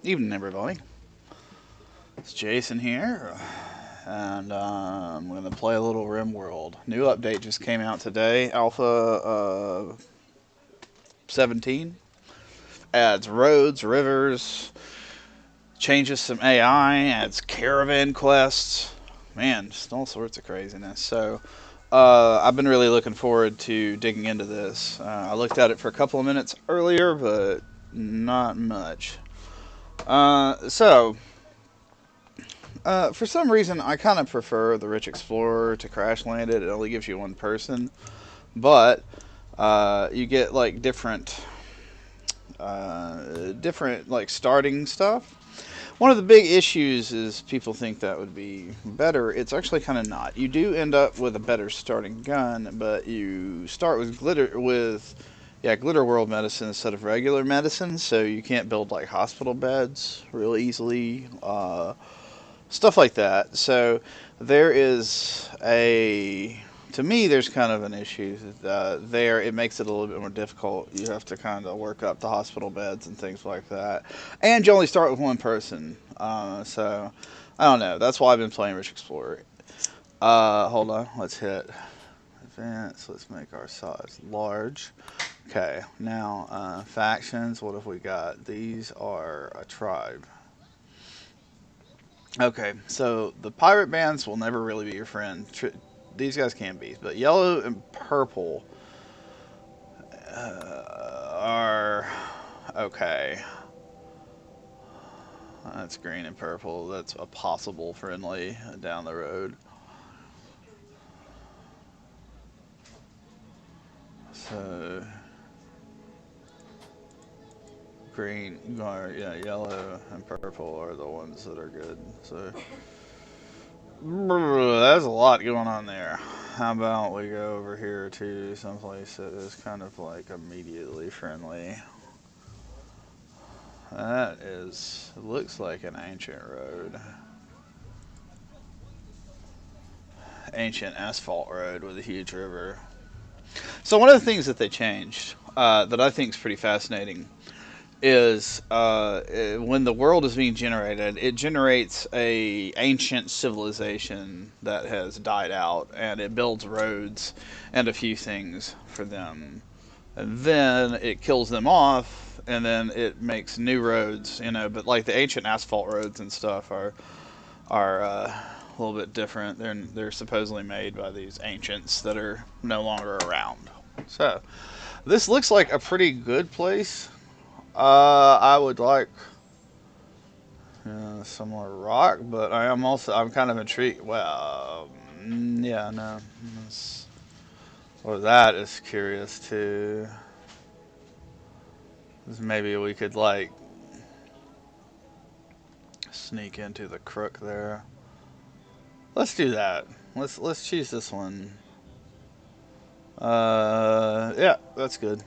Evening, everybody. It's Jason here, and I'm going to play a little RimWorld. New update just came out today, Alpha 17. Adds roads, rivers, changes some AI, adds caravan quests. Man, just all sorts of craziness. So, I've been really looking forward to digging into this. I looked at it for a couple of minutes earlier, but not much. So, for some reason, I kind of prefer the Rich Explorer to Crash Landed. It only gives you one person, but you get like different like starting stuff. One of the big issues is people think that would be better. It's actually kind of not. You do end up with a better starting gun, but you start with glitter world medicine instead of regular medicine, so you can't build like hospital beds real easily. Stuff like that. So there is a to me there's kind of an issue there. It makes it a little bit more difficult. You have to kind of work up the hospital beds and things like that, and you only start with one person. So I don't know. That's why I've been playing Rich Explorer. Hold on. Let's hit advance. Let's make our size large. Okay. Now factions. What have we got? These are a tribe. Okay, so the pirate bands will never really be your friend. These guys can be, but yellow and purple are okay. That's green and purple. That's a possible friendly down the road. So green, or yeah, yellow and purple are the ones that are good. So there's a lot going on there. How about we go over here to someplace that is kind of like immediately friendly? That is, looks like an ancient road. Ancient asphalt road with a huge river. So one of the things that they changed that I think is pretty fascinating is when the world is being generated, it generates a ancient civilization that has died out, and it builds roads and a few things for them. And then it kills them off, and then it makes new roads, you know. But like the ancient asphalt roads and stuff are a little bit different. They're supposedly made by these ancients that are no longer around. So this looks like a pretty good place. I would like some more rock, but I'm kind of intrigued. Well, yeah, no. Or that is curious too. Maybe we could like sneak into the crook there. Let's do that. Let's choose this one. Yeah, that's good.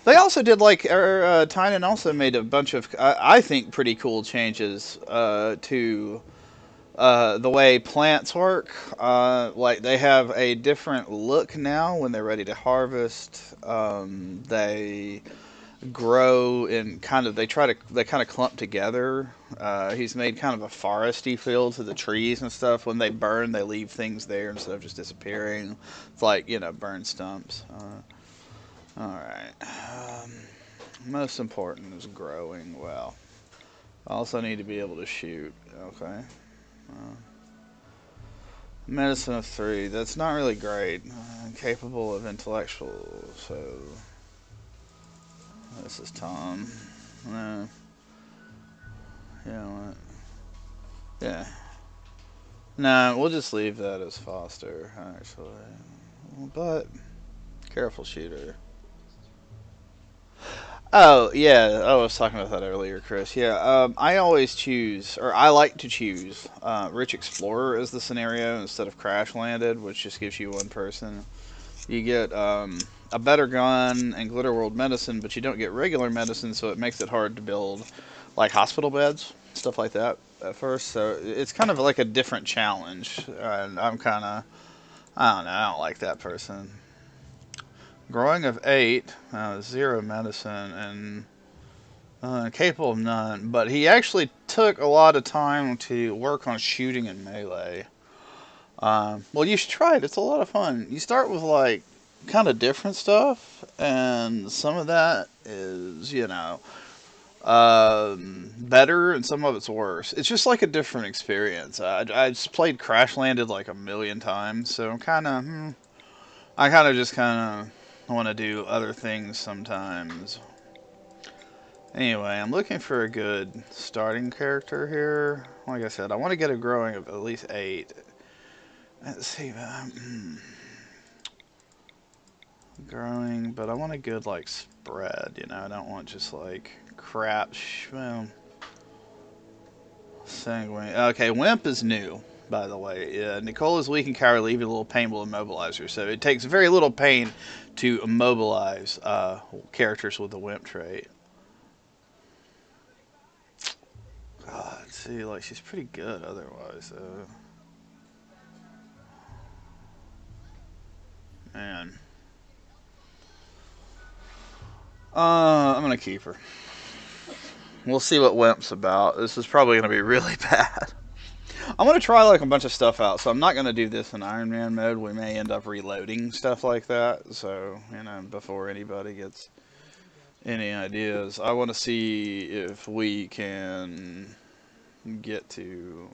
They also did Tynan also made a bunch of I think pretty cool changes to the way plants work. Like they have a different look now when they're ready to harvest. They grow in kind of they kind of clump together. He's made kind of a foresty feel to the trees and stuff. When they burn, they leave things there instead of just disappearing. It's like burn stumps. All right. Most important is growing well. I also need to be able to shoot. Okay. Uh, Medicine of 3. That's not really great. Capable of intellectual. So this is Tom. Uh, yeah. What? Yeah. No, we'll just leave that as Foster, actually. But careful shooter. Oh yeah, I was talking about that earlier, Chris. Yeah, I always choose, or I like to choose, Rich Explorer as the scenario instead of Crash Landed, which just gives you one person. You get a better gun and Glitter World medicine, but you don't get regular medicine, so it makes it hard to build like hospital beds, stuff like that at first. So it's kind of like a different challenge, and I'm kind of, I don't know, I don't like that person. Growing of 8, 0 medicine, and Capable of none, but he actually took a lot of time to work on shooting and melee. Well, you should try it. It's a lot of fun. You start with like kind of different stuff, and some of that is, better, and some of it's worse. It's just like a different experience. I just played Crash Landed like a million times, so I kind of just kind of want to do other things sometimes. Anyway, I'm looking for a good starting character here. Like I said, I want to get a growing of at least 8. Let's see, growing, but I want a good like spread. I don't want just like crap. Well, sanguine. Okay, Wimp is new, by the way. Nicole is weak and cowardly, even a little pain will immobilize her. So it takes very little pain to immobilize characters with the Wimp trait. God, see, like she's pretty good otherwise. Man, I'm gonna keep her. We'll see what Wimp's about. This is probably gonna be really bad. I'm gonna try like a bunch of stuff out, so I'm not gonna do this in Iron Man mode. We may end up reloading stuff like that. So before anybody gets any ideas, I want to see if we can get to.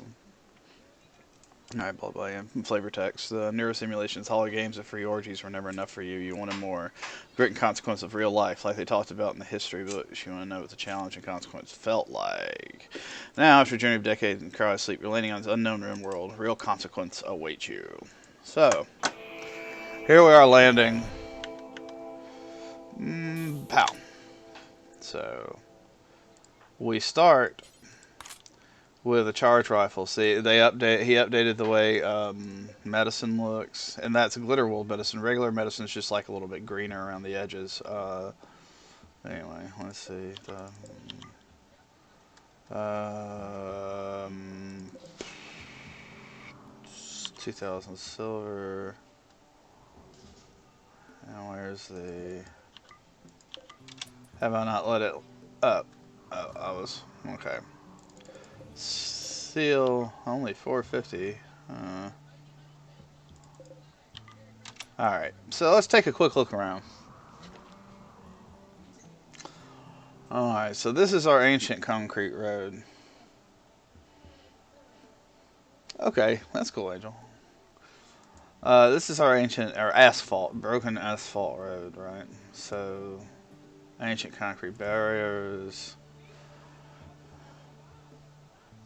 Alright, blah blah. Yeah. Flavor text. Neurosimulations, hollow games, and free orgies were never enough for you. You wanted more. Grit and consequence of real life, like they talked about in the history books. You want to know what the challenge and consequence felt like. Now, after a journey of decades and cryo sleep, you're landing on this unknown RimWorld. Real consequence awaits you. So, here we are landing. Pow. So, we start with a charge rifle. See, he updated the way medicine looks, and that's glitter wool medicine. Regular medicine is just like a little bit greener around the edges. Anyway, let's see. 2,000 silver. And where's the? Have I not let it up? Oh, I was okay. Seal only 450. Alright, so let's take a quick look around. Alright, so this is our ancient concrete road. Okay, that's cool, Angel. This is our ancient, or broken asphalt road, right? So, ancient concrete barriers.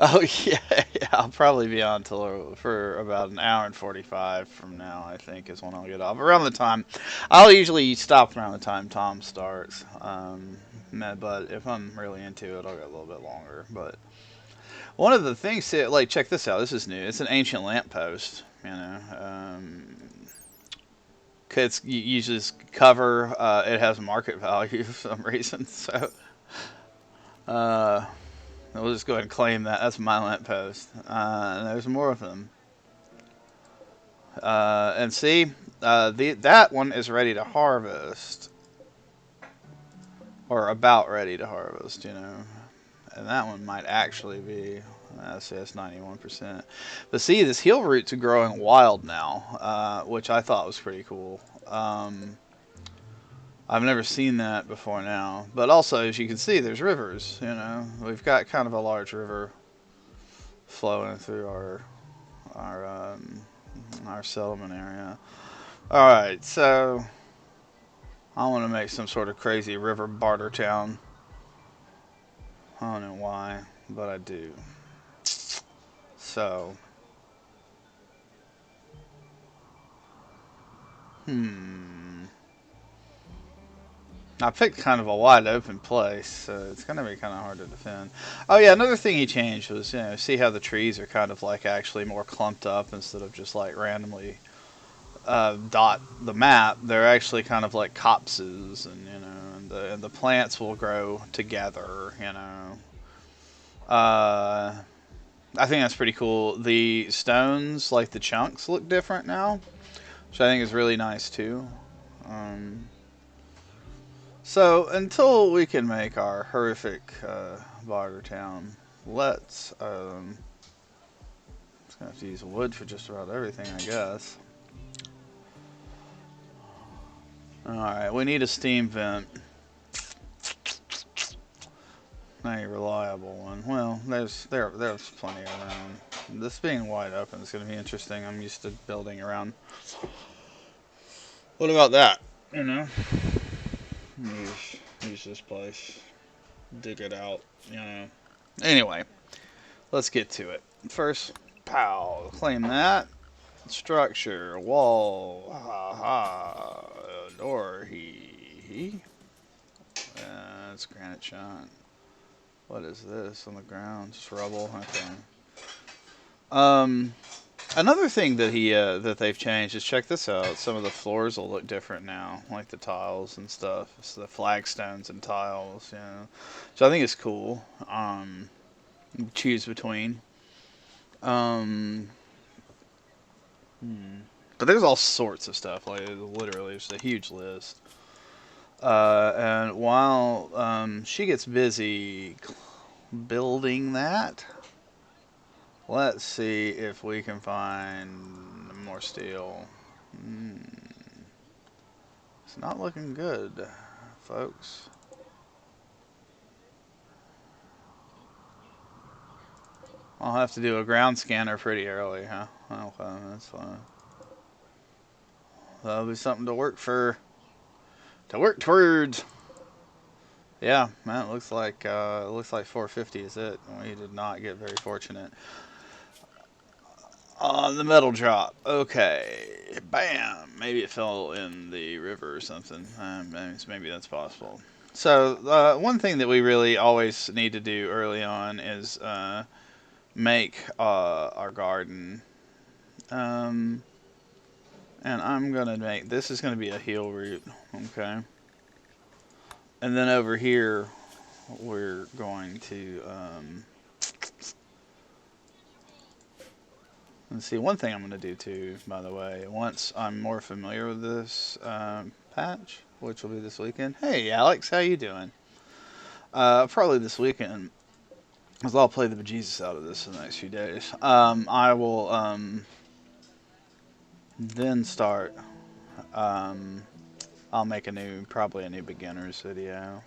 Oh yeah, yeah, I'll probably be on till for about an hour and 45 from now. I think is when I'll get off. Around the time, I'll usually stop around the time Tom starts. But if I'm really into it, I'll go a little bit longer. But one of the things, like check this out. This is new. It's an ancient lamppost. You just cover. It has market value for some reason. So. We'll just go ahead and claim that. That's my lamppost. And there's more of them. And see, that one is ready to harvest. Or about ready to harvest, And that one might actually be, let's see, that's 91%. But see, this heel roots are growing wild now, which I thought was pretty cool. I've never seen that before now. But also, as you can see, there's rivers, We've got kind of a large river flowing through our settlement area. Alright, so I want to make some sort of crazy river barter town. I don't know why, but I do. So, I picked kind of a wide open place, so it's going to be kind of hard to defend. Oh yeah, another thing he changed was, see how the trees are kind of like actually more clumped up instead of just like randomly dot the map. They're actually kind of like copses, and the plants will grow together. I think that's pretty cool. The stones, like the chunks, look different now, which I think is really nice too. So until we can make our horrific barter town, let's just gonna have to use wood for just about everything, I guess. All right, we need a steam vent. A reliable one. Well, there's plenty around. This being wide open is going to be interesting. I'm used to building around. What about that? You know, use this place, dig it out. You know. Anyway, let's get to it. First, pow, claim that structure, wall, ha ha, door, he. That's granite shot. What is this on the ground? Just rubble. Okay. Um, Another thing that that they've changed is, check this out. Some of the floors will look different now, like the tiles and stuff. It's the flagstones and tiles, you know. So I think it's cool. Choose between. Um, but there's all sorts of stuff. Like literally, it's a huge list. And while she gets busy building that, let's see if we can find more steel. It's not looking good, folks. I'll have to do a ground scanner pretty early, huh? Okay, that's fine. That'll be something to work towards. Yeah, man, it looks like 450 is it. We did not get very fortunate. On the metal drop. Okay. Bam. Maybe it fell in the river or something. Maybe that's possible. So, one thing that we really always need to do early on is make our garden. And I'm going to make... This is going to be a heel root. Okay. And then over here, we're going to... Let's see, one thing I'm going to do too, by the way, once I'm more familiar with this patch, which will be this weekend. Hey, Alex, how you doing? Probably this weekend, because I'll play the bejesus out of this in the next few days. I will then start. I'll make probably a new beginners video.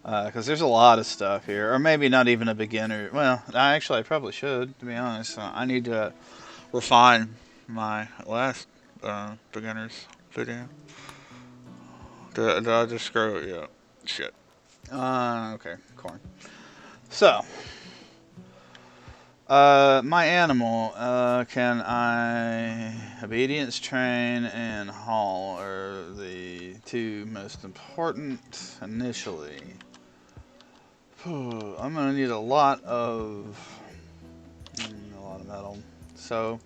Because there's a lot of stuff here, or maybe not even a beginner. Well, I probably should, to be honest. I need to refine my last beginners video. Did I just screw it? Yeah. Shit. Okay, corn. So, my animal, can I obedience, train, and haul are the two most important initially. I'm gonna need a lot of metal. So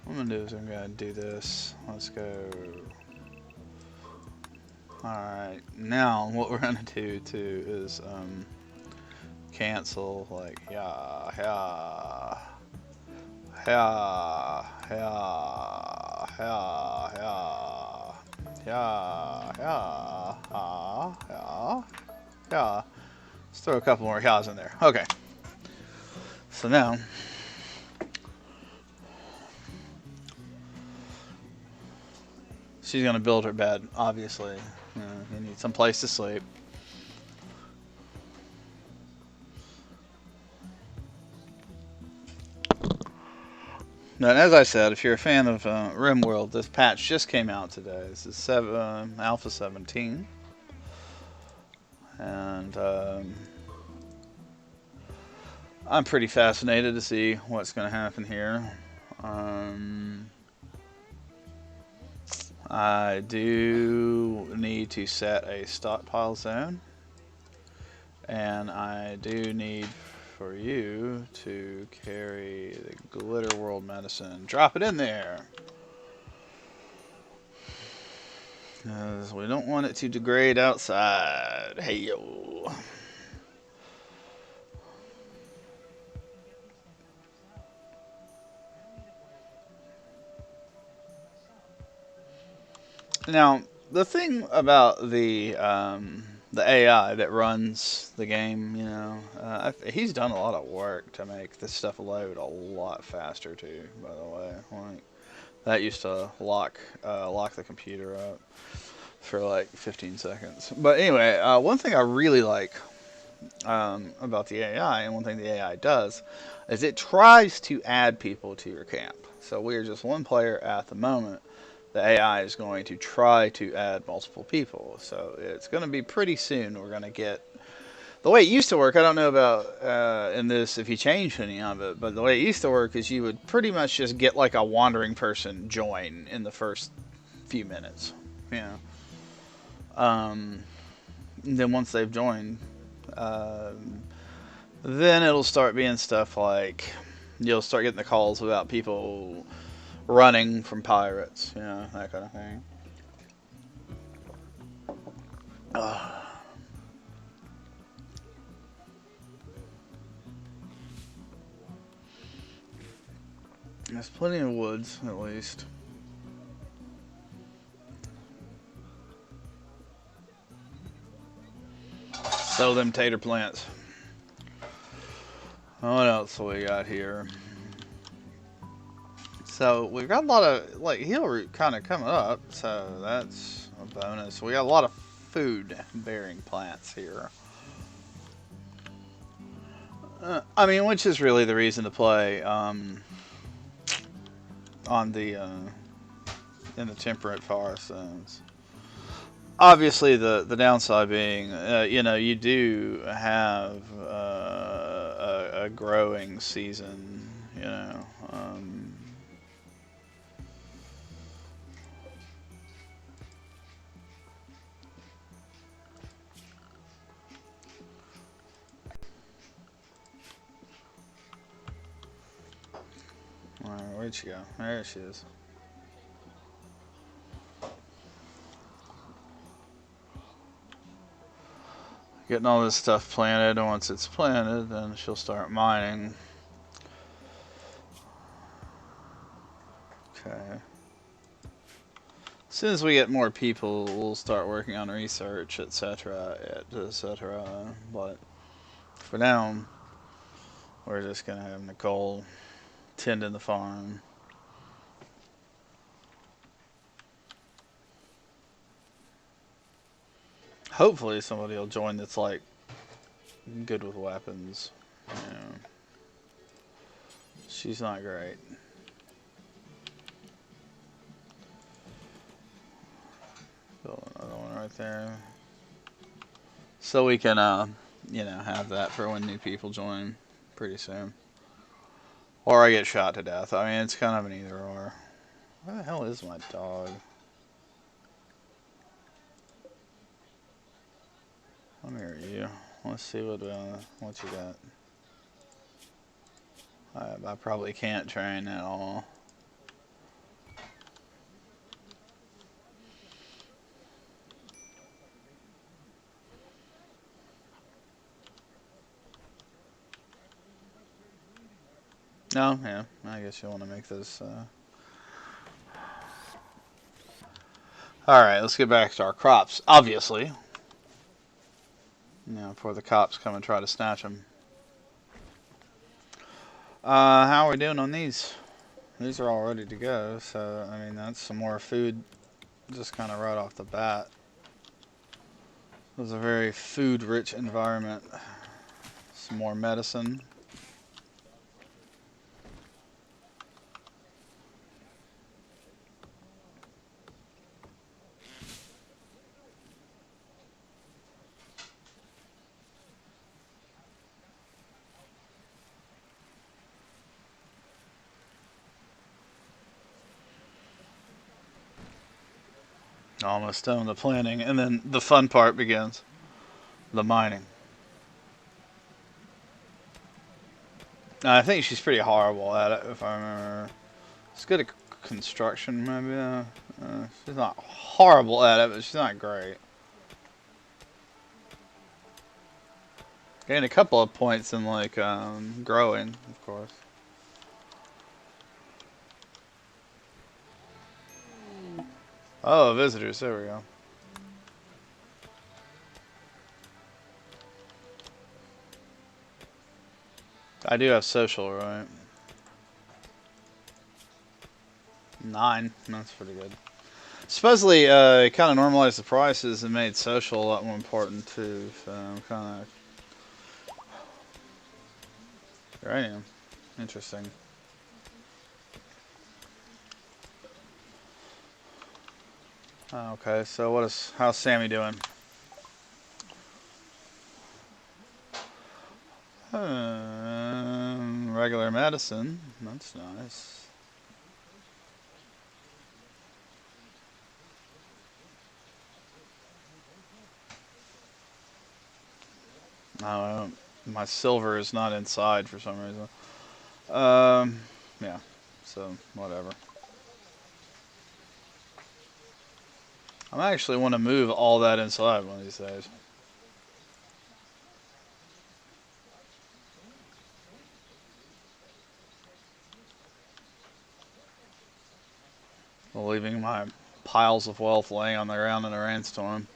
what I'm gonna do is I'm gonna do this. Let's go. Alright, now what we're gonna do too is cancel, like, yeah, yeah, yeah, yeah, yeah, yeah, yeah, yeah, yeah, yeah. Let's throw a couple more yaws in there. Okay. So now, she's gonna build her bed. Obviously, you need some place to sleep. Now, as I said, if you're a fan of RimWorld, this patch just came out today. This is Alpha 17, and I'm pretty fascinated to see what's going to happen here. I do need to set a stockpile zone, and I do need for you to carry the Glitter World Medicine. Drop it in there, because we don't want it to degrade outside. Hey yo. Now, The thing about the AI that runs the game, he's done a lot of work to make this stuff load a lot faster too. By the way, like that used to lock the computer up for like 15 seconds. But anyway, one thing I really like about the AI, and one thing the AI does, is it tries to add people to your camp. So we are just one player at the moment. The AI is going to try to add multiple people. So it's going to be pretty soon. We're going to get the way it used to work. I don't know about in this if you changed any of it, but the way it used to work is you would pretty much just get like a wandering person join in the first few minutes. Yeah. Um, then once they've joined, uh, then it'll start being stuff like you'll start getting the calls about people running from pirates, that kind of thing. There's plenty of woods, at least. Sell them tater plants. What else we got here? So we've got a lot of like heel root kind of coming up, so that's a bonus. We got a lot of food bearing plants here. I mean, which is really the reason to play on the in the temperate forest zones. Obviously, the downside being, you do have a growing season, Alright, where'd she go? There she is. Getting all this stuff planted, and once it's planted, then she'll start mining. Okay. As soon as we get more people, we'll start working on research, etc., etc. But for now, we're just gonna have Nicole tending the farm. Hopefully, somebody will join that's like good with weapons. She's not great. Build another one right there. So we can, have that for when new people join pretty soon. Or I get shot to death. I mean, it's kind of an either or. Where the hell is my dog? Come here, you. Let's see what you got. I probably can't train at all. No, yeah. I guess you want to make this. Alright, let's get back to our crops. Obviously. Before the cops come and try to snatch them. How are we doing on these? These are all ready to go, so, I mean, that's some more food just kind of right off the bat. It was a very food-rich environment. Some more medicine. Almost done with the planting, and then the fun part begins. The mining. I think she's pretty horrible at it, if I remember. She's good at construction, maybe. She's not horrible at it, but she's not great. Gained a couple of points in, like, growing, of course. Oh, visitors, there we go. I do have social, right? 9. That's pretty good. Supposedly, it kind of normalized the prices and made social a lot more important too. So I'm kind of uranium. Interesting. Okay, so how's Sammy doing? Regular medicine. That's nice. I don't know. My silver is not inside for some reason. Yeah. So whatever. I actually want to move all that inside one of these days. Leaving my piles of wealth laying on the ground in a rainstorm.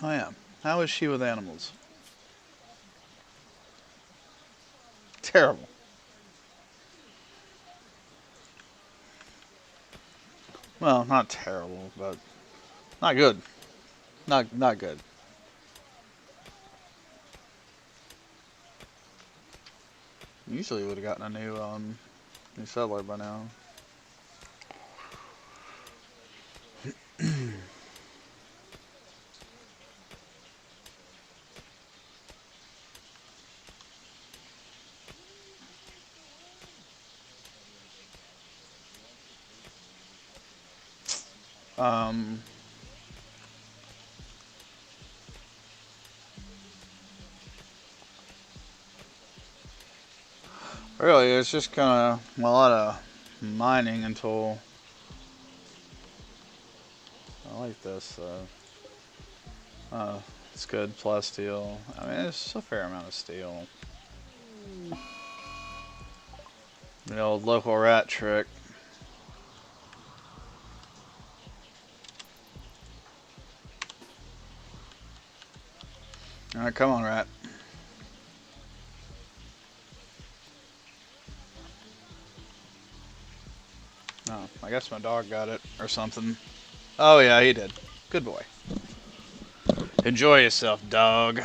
Oh yeah. How is she with animals? Terrible. Well, not terrible, but not good. Not good. Usually would have gotten a new settler by now. Um, Really, it's just kind of a lot of mining until I like this. It's good plus steel. I mean, it's a fair amount of steel. The old local rat trick. All right, come on, rat. Oh, I guess my dog got it or something. Oh yeah, he did. Good boy. Enjoy yourself, dog.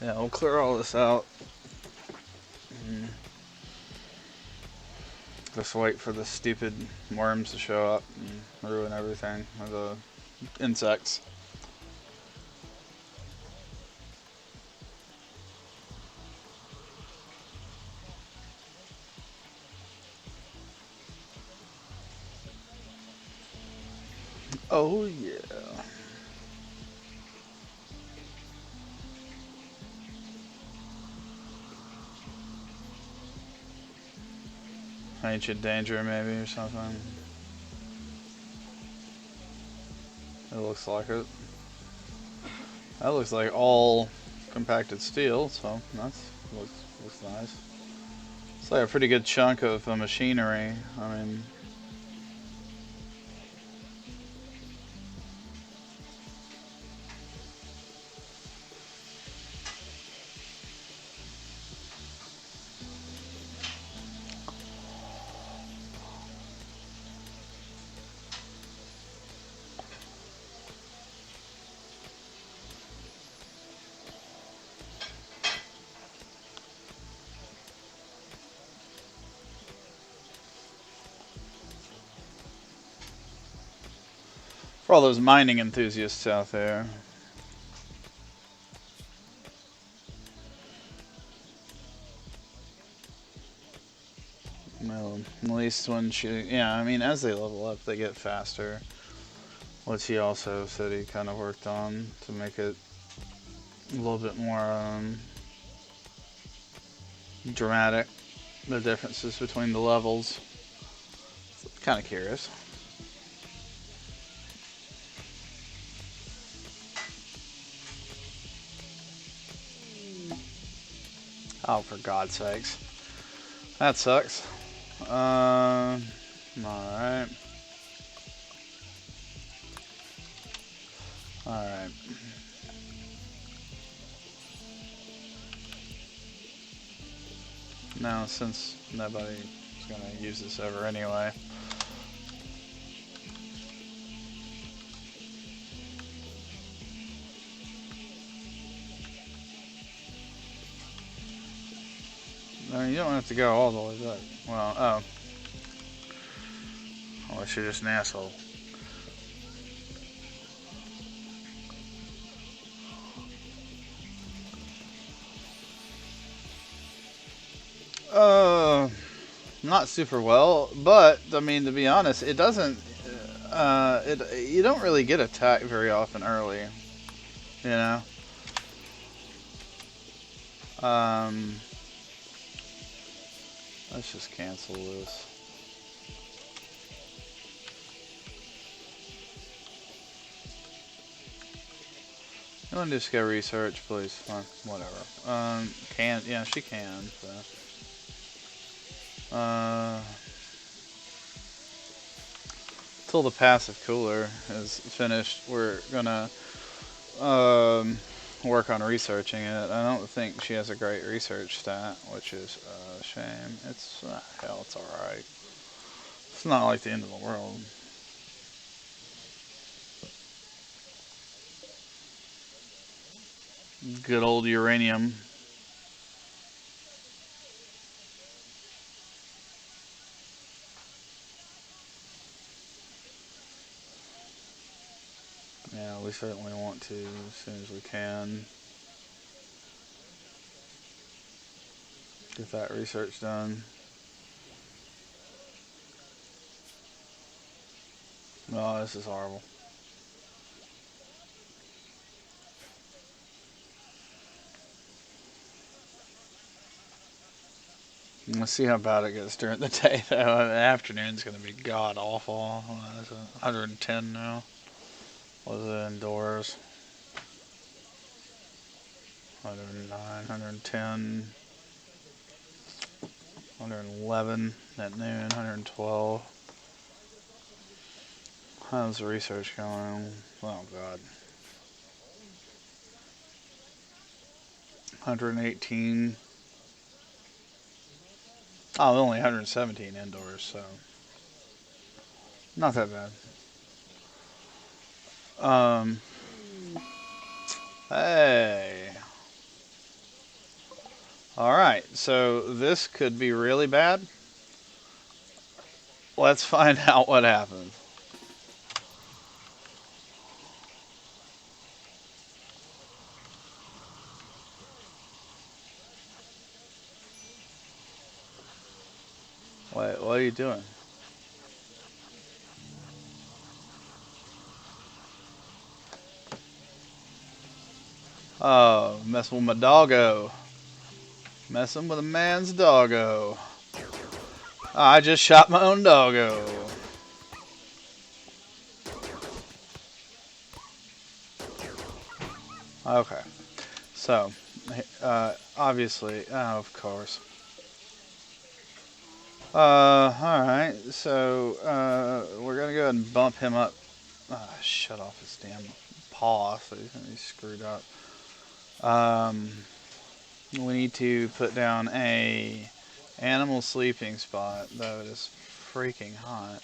Yeah, we'll clear all this out. Just wait for the stupid worms to show up and ruin everything. Or the insects. Oh yeah. Ancient danger maybe or something. It looks like it. That looks like all compacted steel, so looks nice. It's like a pretty good chunk of machinery. I mean, for all those mining enthusiasts out there. Well, at least when yeah, I mean, as they level up, they get faster. Which he also said he kind of worked on to make it a little bit more dramatic. The differences between the levels. Kind of curious. Oh, for God's sakes. That sucks. Alright. Alright. Now, since nobody's going to use this ever anyway. No, you don't have to go all the way back. Well, oh. Unless you're just an asshole. Not super well, but I mean, to be honest, it doesn't. You don't really get attacked very often early, you know. Let's just cancel this. You want to just go research, please? Fine, whatever. Yeah, she can. So. Till the passive cooler is finished, we're gonna work on researching it. I don't think she has a great research stat, which is a shame. It's hell, it's alright. It's not like the end of the world. Good old uranium. Yeah, we certainly want to as soon as we can get that research done. Oh, this is horrible. Let's see how bad it gets during the day, though. The afternoon's going to be god awful. It's 110 now. What is it indoors? 109, 110, 111 at noon, 112. How's the research going? Oh, God. 118. Oh, only 117 indoors, so not that bad. Hey. Alright, so this could be really bad. Let's find out what happens. Wait, what are you doing? Oh, messing with my doggo. Messing with a man's doggo. I just shot my own doggo. Okay. So, obviously, oh, of course. Alright, so, we're gonna go ahead and bump him up. Shut off his damn paw, so he's screwed up. We need to put down a animal sleeping spot, though it is freaking hot.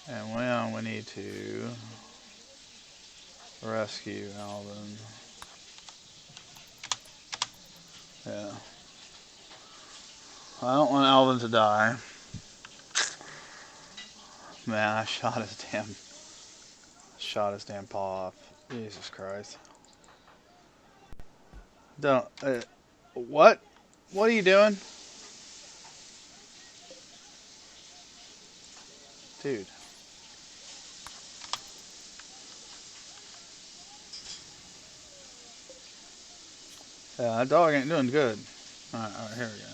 And well, we need to rescue Alvin. Yeah. I don't want Alvin to die. Man, I shot his damn paw off. Jesus Christ. Don't, what? What are you doing? Dude. Yeah, that dog ain't doing good. Alright, here we go.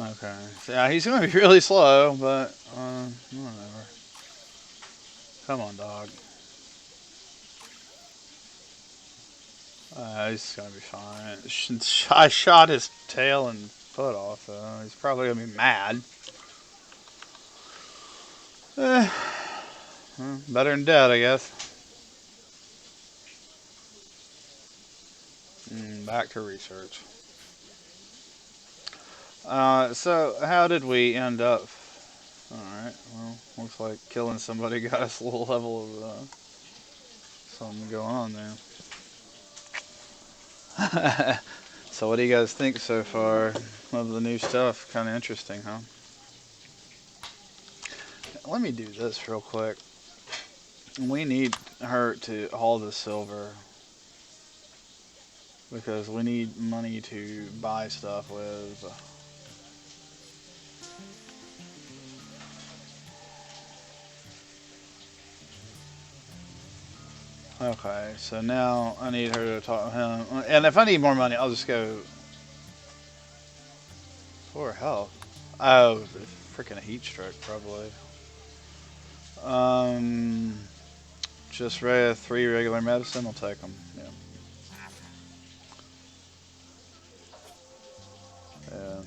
Okay. So, yeah, he's gonna be really slow, but whatever. Come on, dog. He's gonna be fine. I shot his tail and foot off, though. He's probably gonna be mad. Eh, well, better than dead, I guess. Back to research. So how did we end up? Alright, well, looks like killing somebody got us a little level of something going on there. So what do you guys think so far of the new stuff? Kind of interesting, huh? Let me do this real quick. We need her to haul the silver because we need money to buy stuff with. Okay, so now I need her to talk to him. And if I need more money, I'll just go for health. Oh, freaking a heat stroke, probably. Um, just 3 regular medicine. I'll take them. Yeah. Yeah.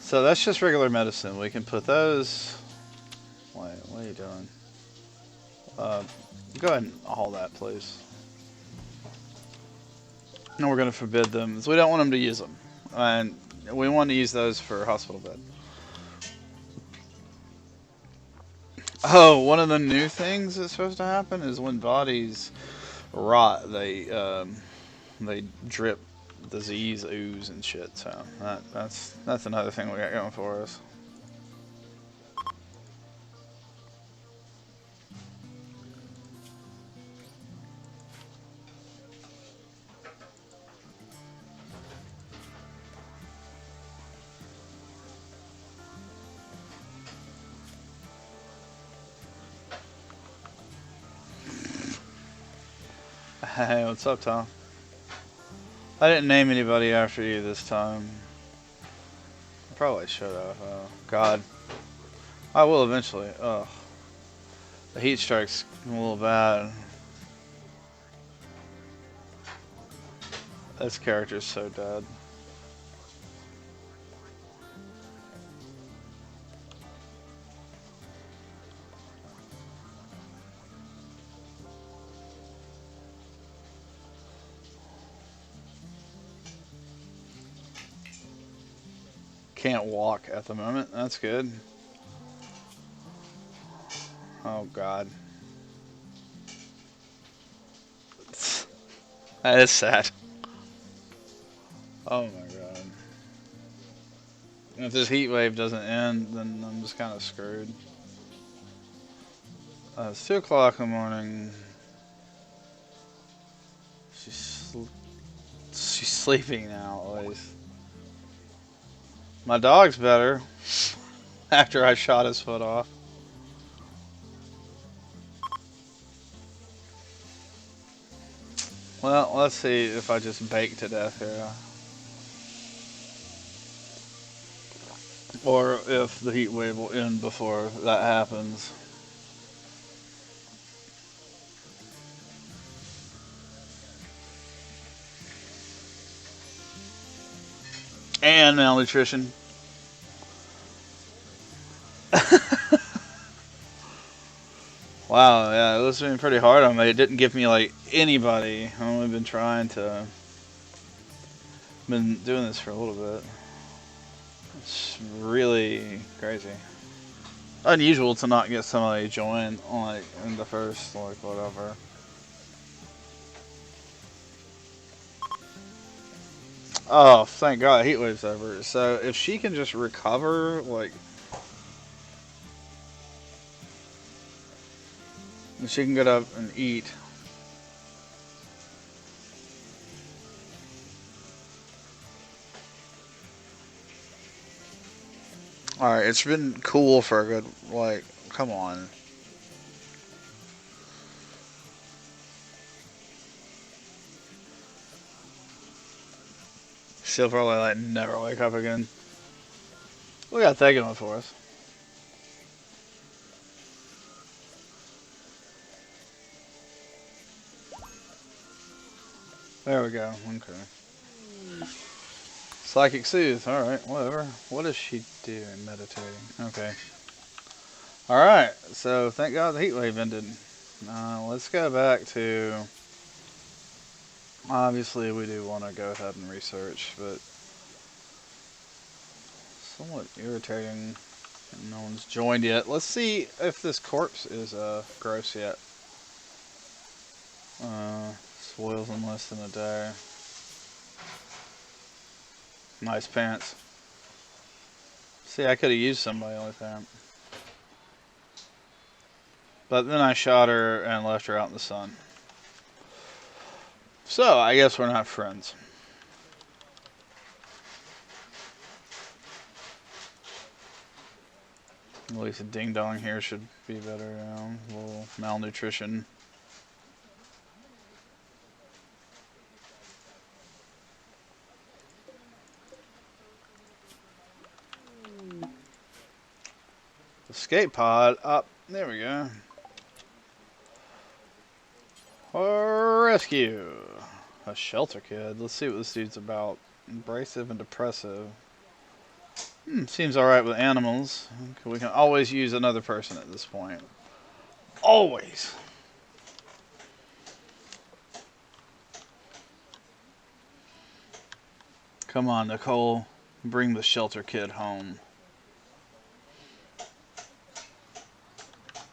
So that's just regular medicine. We can put those. Wait, what are you doing? Go ahead and haul that, please. No, we're going to forbid them. So we don't want them to use them. And we want to use those for hospital bed. Oh, one of the new things that's supposed to happen is when bodies rot, they drip disease, ooze, and shit. So that's another thing we got going for us. Hey, what's up, Tom? I didn't name anybody after you this time. I probably should have. Oh, God. I will eventually. Ugh. The heat stroke's a little bad. This character's so dead. Can't walk at the moment. That's good. Oh, God. That is sad. Oh, my God. If this heat wave doesn't end, then I'm just kind of screwed. It's 2 o'clock in the morning. She's sleeping now, at least. My dog's better after I shot his foot off. Well, let's see if I just bake to death here. Or if the heat wave will end before that happens. And malnutrition. Wow, yeah, it was been pretty hard on me. It didn't give me like anybody. I've only been trying to. Been doing this for a little bit. It's really crazy. Unusual to not get somebody join like in the first like whatever. Oh, thank God, heat wave's over. So if she can just recover, like, if she can get up and eat. Alright, it's been cool for a good, like, come on. she'll probably like never wake up again. We got that going for us. There we go. Okay. Psychic Soothe. Alright, whatever. What is she doing? Meditating. Okay. Alright, so thank God the heat wave ended. Let's go back to... Obviously, we do want to go ahead and research, but... Somewhat irritating. No one's joined yet. Let's see if this corpse is gross yet. Spoils in less than a day. Nice pants. See, I could have used somebody like that. But then I shot her and left her out in the sun. So, I guess we're not friends. At least a ding-dong here should be better, you know, a little malnutrition. Escape pod up. There we go. Rescue. A shelter kid. Let's see what this dude's about. Abrasive and depressive. Seems alright with animals. We can always use another person at this point. Always. Come on, Nicole. Bring the shelter kid home.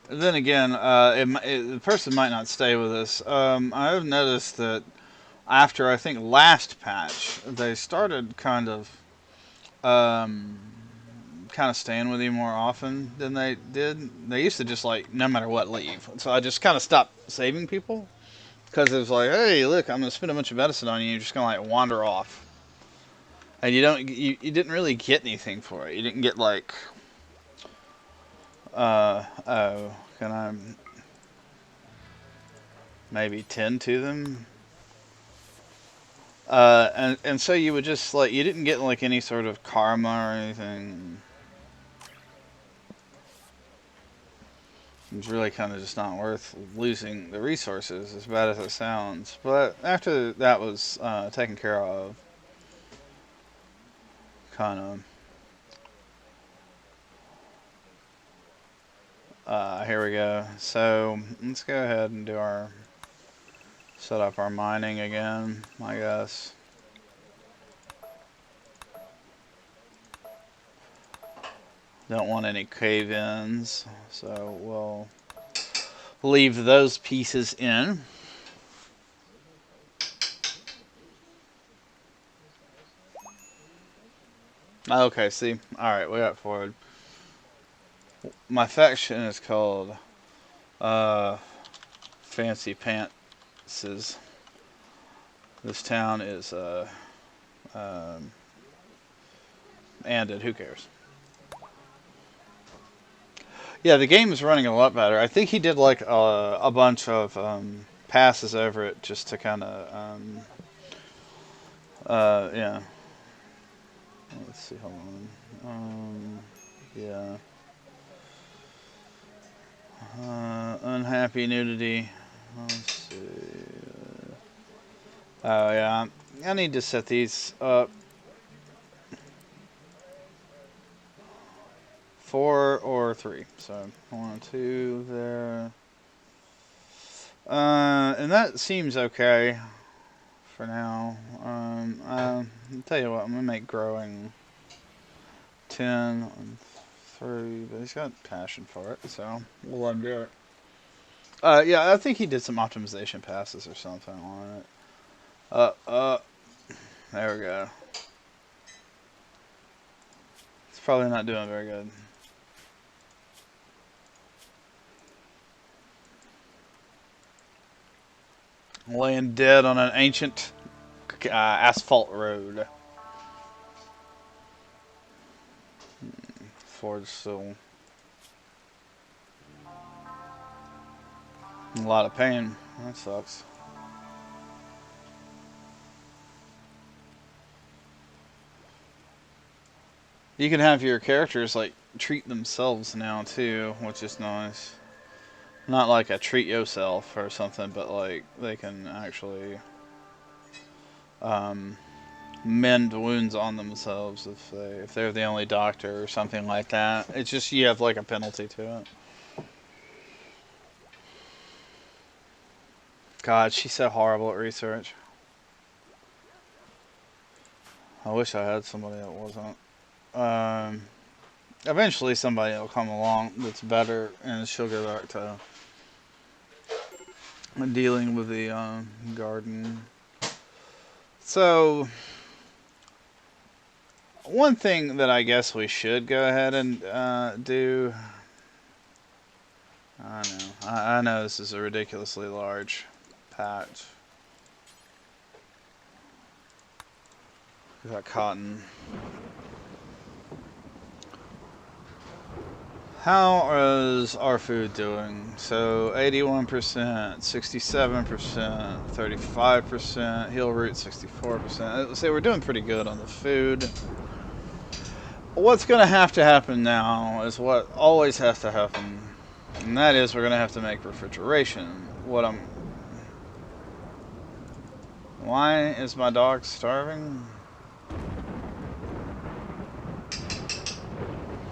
Then again, the person might not stay with us. I've noticed that after, I think, last patch, they started kind of staying with you more often than they did. They used to just, like, no matter what, leave. So I just kind of stopped saving people. Because it was like, hey, look, I'm going to spend a bunch of medicine on you. You're just going to, like, wander off. And you didn't really get anything for it. You didn't get, like... oh, can I maybe tend to them? And so you would just, like, you didn't get, like, any sort of karma or anything. It's really kind of just not worth losing the resources, as bad as it sounds. But after that was taken care of, kind of... here we go. So, let's go ahead and do our... set up our mining again, I guess. Don't want any cave-ins, so we'll leave those pieces in. Okay, see? Alright, we got forward. My faction is called Fancy Pantses. This town is ended. Who cares? Yeah, the game is running a lot better. I think he did like a bunch of passes over it just to kind of yeah. Let's see, hold on. Yeah. Unhappy nudity. Let's see. Oh yeah, I need to set these up. 4 or 3. So 1, 2 there. And that seems okay for now. I'll tell you what, I'm gonna make growing 10 and 3, but he's got passion for it, so we'll let him do it. Yeah, I think he did some optimization passes or something on it. There we go. It's probably not doing very good. Laying dead on an ancient asphalt road. Ford's still in a lot of pain. That sucks. You can have your characters like treat themselves now too, which is nice. Not like a treat yourself or something, but like they can actually um, mend wounds on themselves if they're the only doctor or something like that. It's just you have like a penalty to it. God, she's so horrible at research. I wish I had somebody that wasn't. Um, Eventually, somebody will come along that's better, and she'll go back to dealing with the garden. So, one thing that I guess we should go ahead and do. I know this is a ridiculously large patch. We got cotton. How is our food doing? So 81%, 67%, 35%, heel root 64%. So we're doing pretty good on the food. What's going to happen now is what always has to happen, and that is we're going to have to make refrigeration. Why is my dog starving?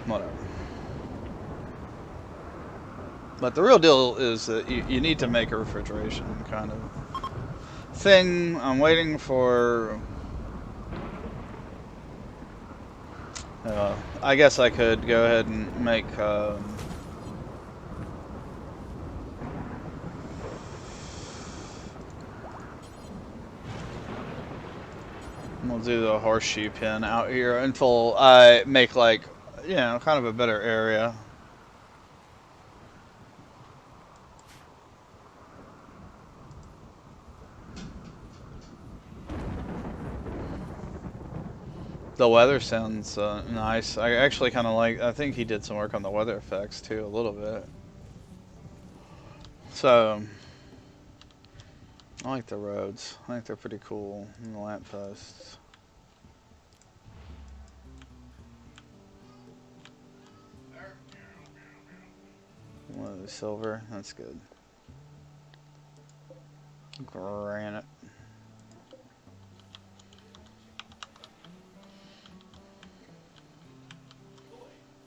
Whatever. But the real deal is that you need to make a refrigeration kind of thing. I'm waiting for... I guess I could go ahead and make... we'll do the horseshoe pin out here until I make like, you know, kind of a better area. The weather sounds nice. I actually kind of like, I think he did some work on the weather effects too, a little bit. So, I like the roads. I think they're pretty cool. And the lampposts. What, silver? That's good. Granite.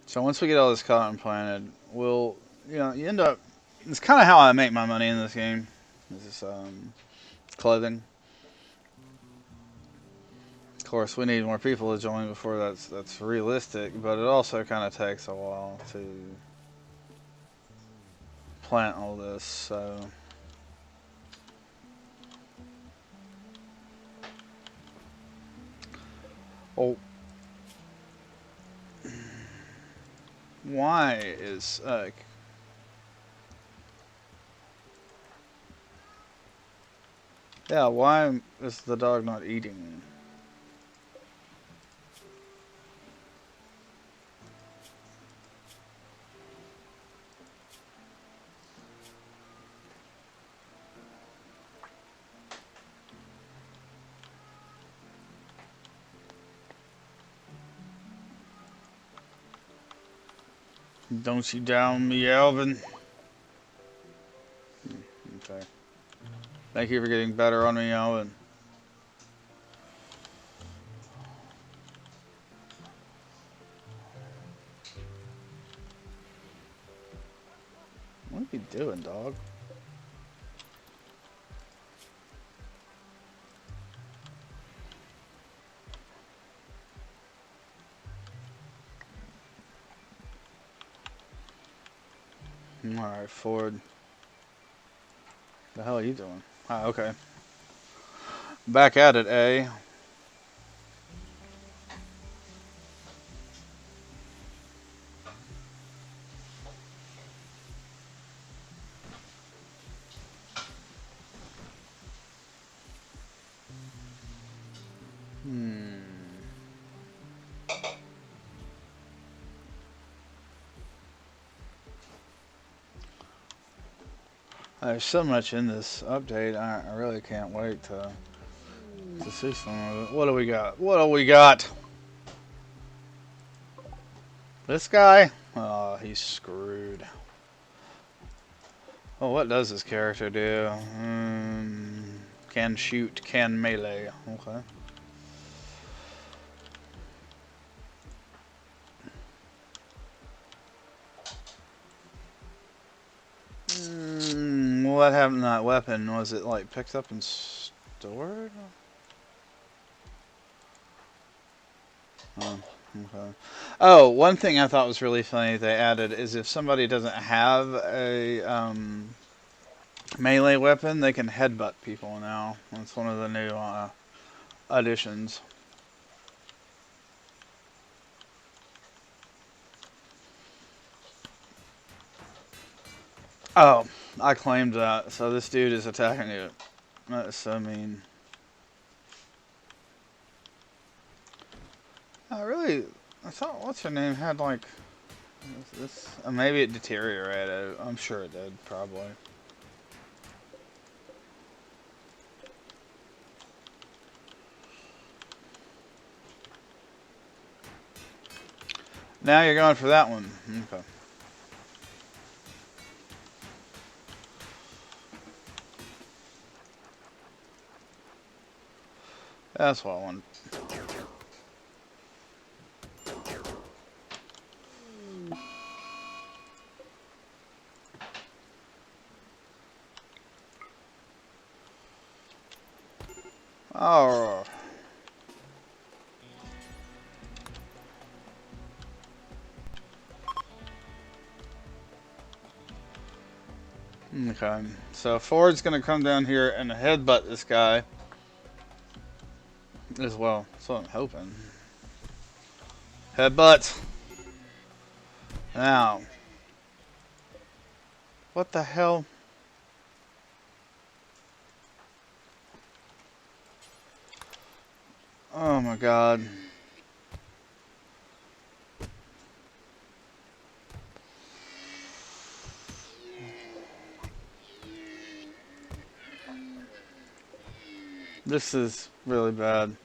So once we get all this cotton planted, we'll, you know, you end up, it's kind of how I make my money in this game. This is clothing. Of course, we need more people to join before that's realistic, but it also kind of takes a while to plant all this, so... Oh. Why is, yeah, why is the dog not eating? Don't you down me, Alvin. Okay. Thank you for getting better on me, Alvin. What are you doing, dog? Alright, Ford. The hell are you doing? Ah, okay. Back at it, eh? There's so much in this update, I really can't wait to see some of it. What do we got? What do we got? This guy? Oh, he's screwed. Oh, what does this character do? Can shoot, can melee. Okay. What happened to that weapon? Was it like picked up and stored? Oh, okay. Oh, one thing I thought was really funny they added is if somebody doesn't have a melee weapon, they can headbutt people now. That's one of the new additions. Oh, I claimed that. So this dude is attacking you. That's so mean. I thought, what's her name had like this. Maybe it deteriorated. I'm sure it did, probably. Now you're going for that one. Okay. That's what I want. Oh. Okay. So Ford's gonna come down here and headbutt this guy as well. That's what I'm hoping. Headbutt. Now. What the hell? Oh my god. This is really bad.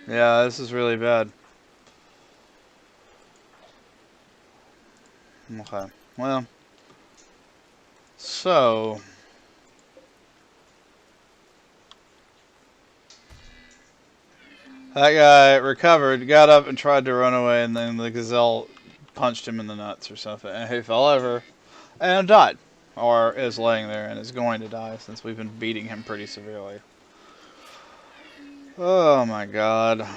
Yeah, this is really bad. Okay. Well. So. That guy recovered, got up and tried to run away, and then the gazelle punched him in the nuts or something, and he fell over and died. Or is laying there and is going to die since we've been beating him pretty severely. Oh my god.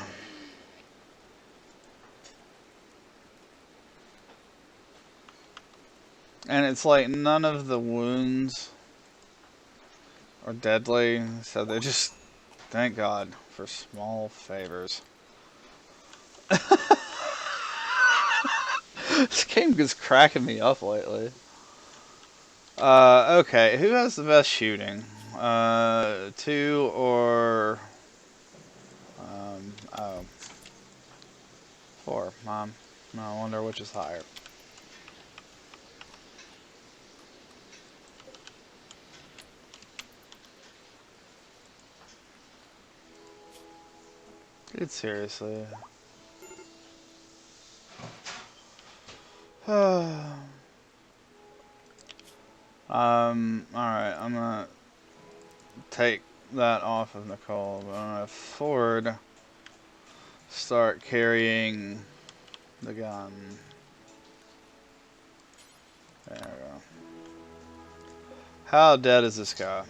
And it's like none of the wounds are deadly, so they just thank God for small favors. This game is cracking me up lately. Okay, who has the best shooting? 2 or... oh. 4, Mom. I wonder which is higher. Dude, seriously. Alright, I'm gonna take that off of Nicole, but I'm gonna Ford start carrying the gun. There we go. How dead is this guy?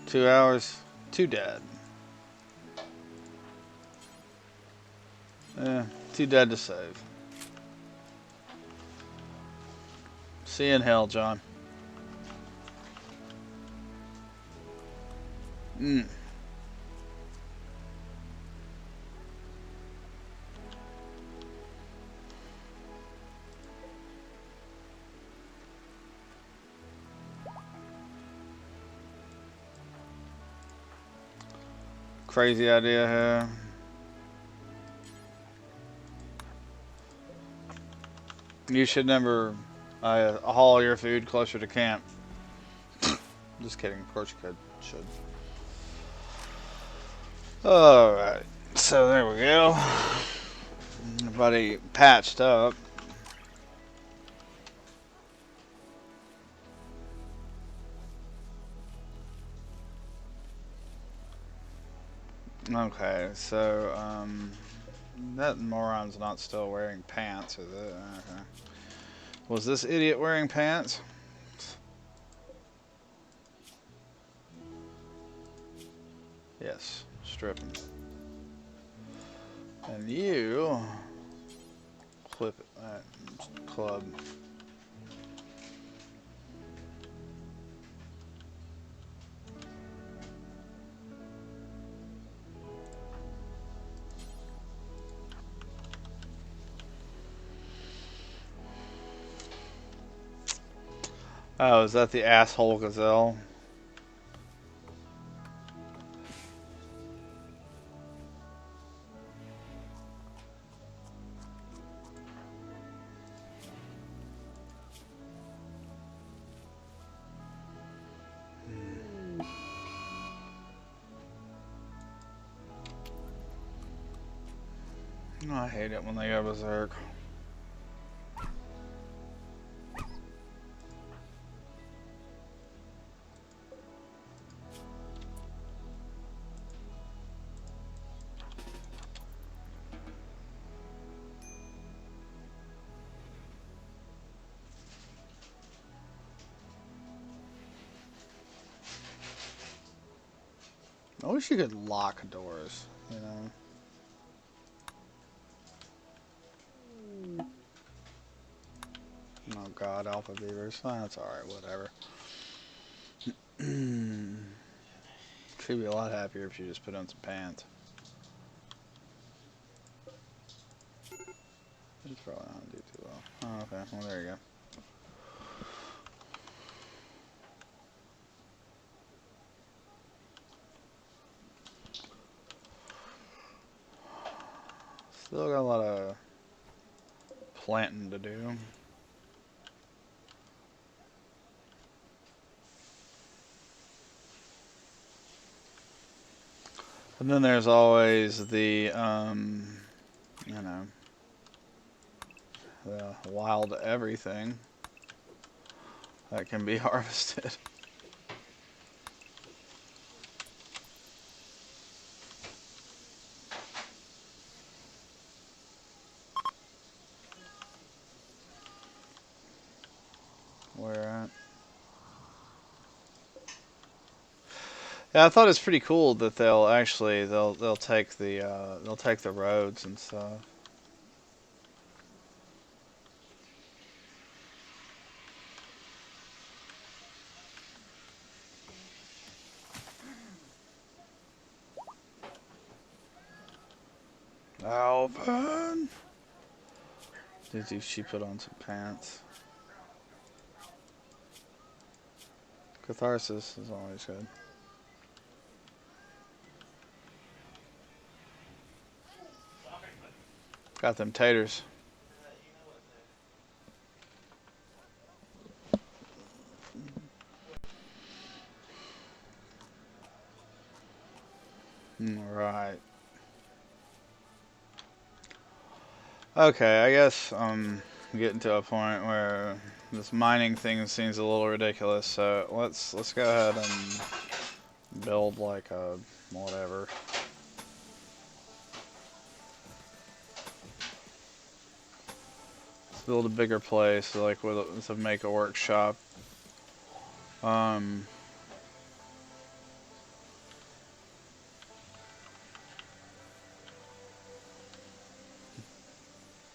2 hours? 2 dead. Yeah, 2 dead to save. See you in hell, John. Crazy idea here. You should never haul your food closer to camp. Just kidding. Of course you should. Alright. So there we go. Everybody patched up. Okay, so, that moron's not still wearing pants, is it? Okay. Was this idiot wearing pants? Yes, strip him. And you clip that club. Oh, is that the asshole gazelle? Oh, I hate it when they go berserk. I wish you could lock doors, you know? Oh god, alpha beavers. Oh, that's alright, whatever. She'd be a lot happier if she just put on some pants. She's probably not do too well. Oh, okay. Well, there you go. Still got a lot of planting to do. And then there's always the, you know, the wild everything that can be harvested. Where at? Yeah, I thought it's pretty cool that they'll actually they'll take the roads and stuff. Alvin! Did she put on some pants? Catharsis is always good. Got them taters. Right. Okay, I guess I'm getting to a point where this mining thing seems a little ridiculous. So let's go ahead and build like a whatever. Let's build a bigger place, like to make a workshop.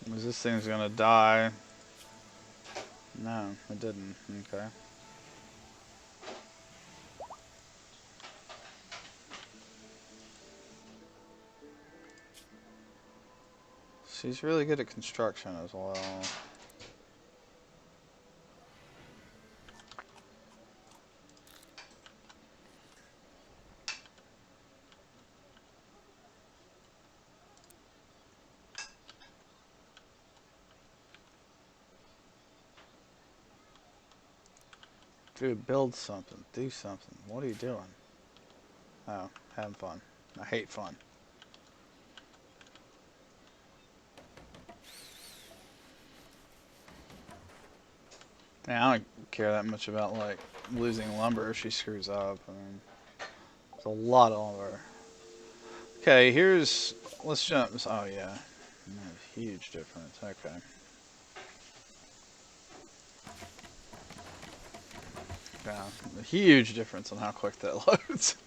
This thing's gonna die. No, it didn't. Okay. She's really good at construction as well. Dude, build something. Do something. What are you doing? Oh, having fun. I hate fun. Yeah, I don't care that much about, like, losing lumber if she screws up. I mean, it's a lot of lumber. Okay, here's... Let's jump. Oh, yeah. Huge difference. Okay. Yeah, a huge difference on how quick that loads.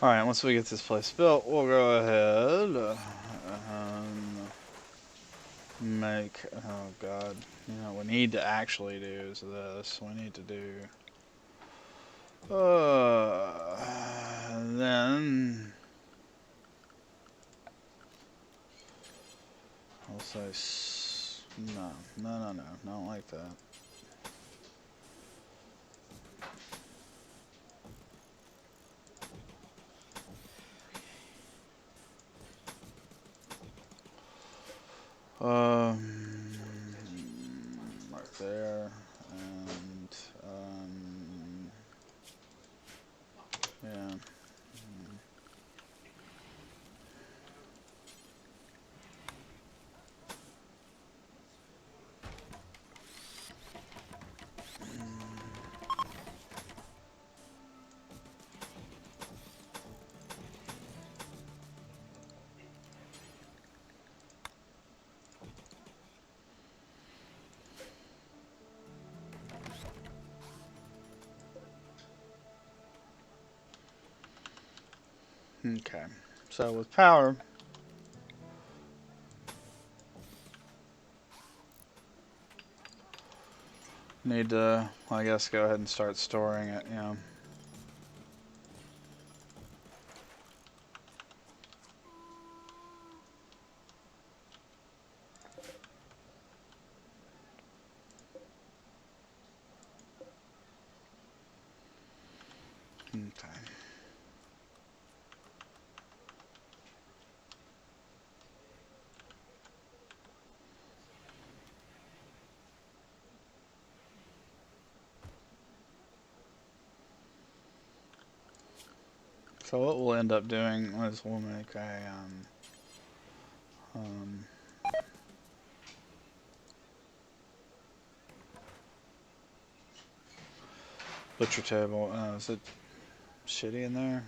Alright, once we get this place built, we'll go ahead make... Oh, God. You know, what we need to actually do is this. We need to do... then... I'll say... No. No. I don't like that. Right there, and yeah. Okay, so with power, need to, I guess, go ahead and start storing it, you know. Okay. So what we'll end up doing is we'll make a butcher table. Is it shitty in there?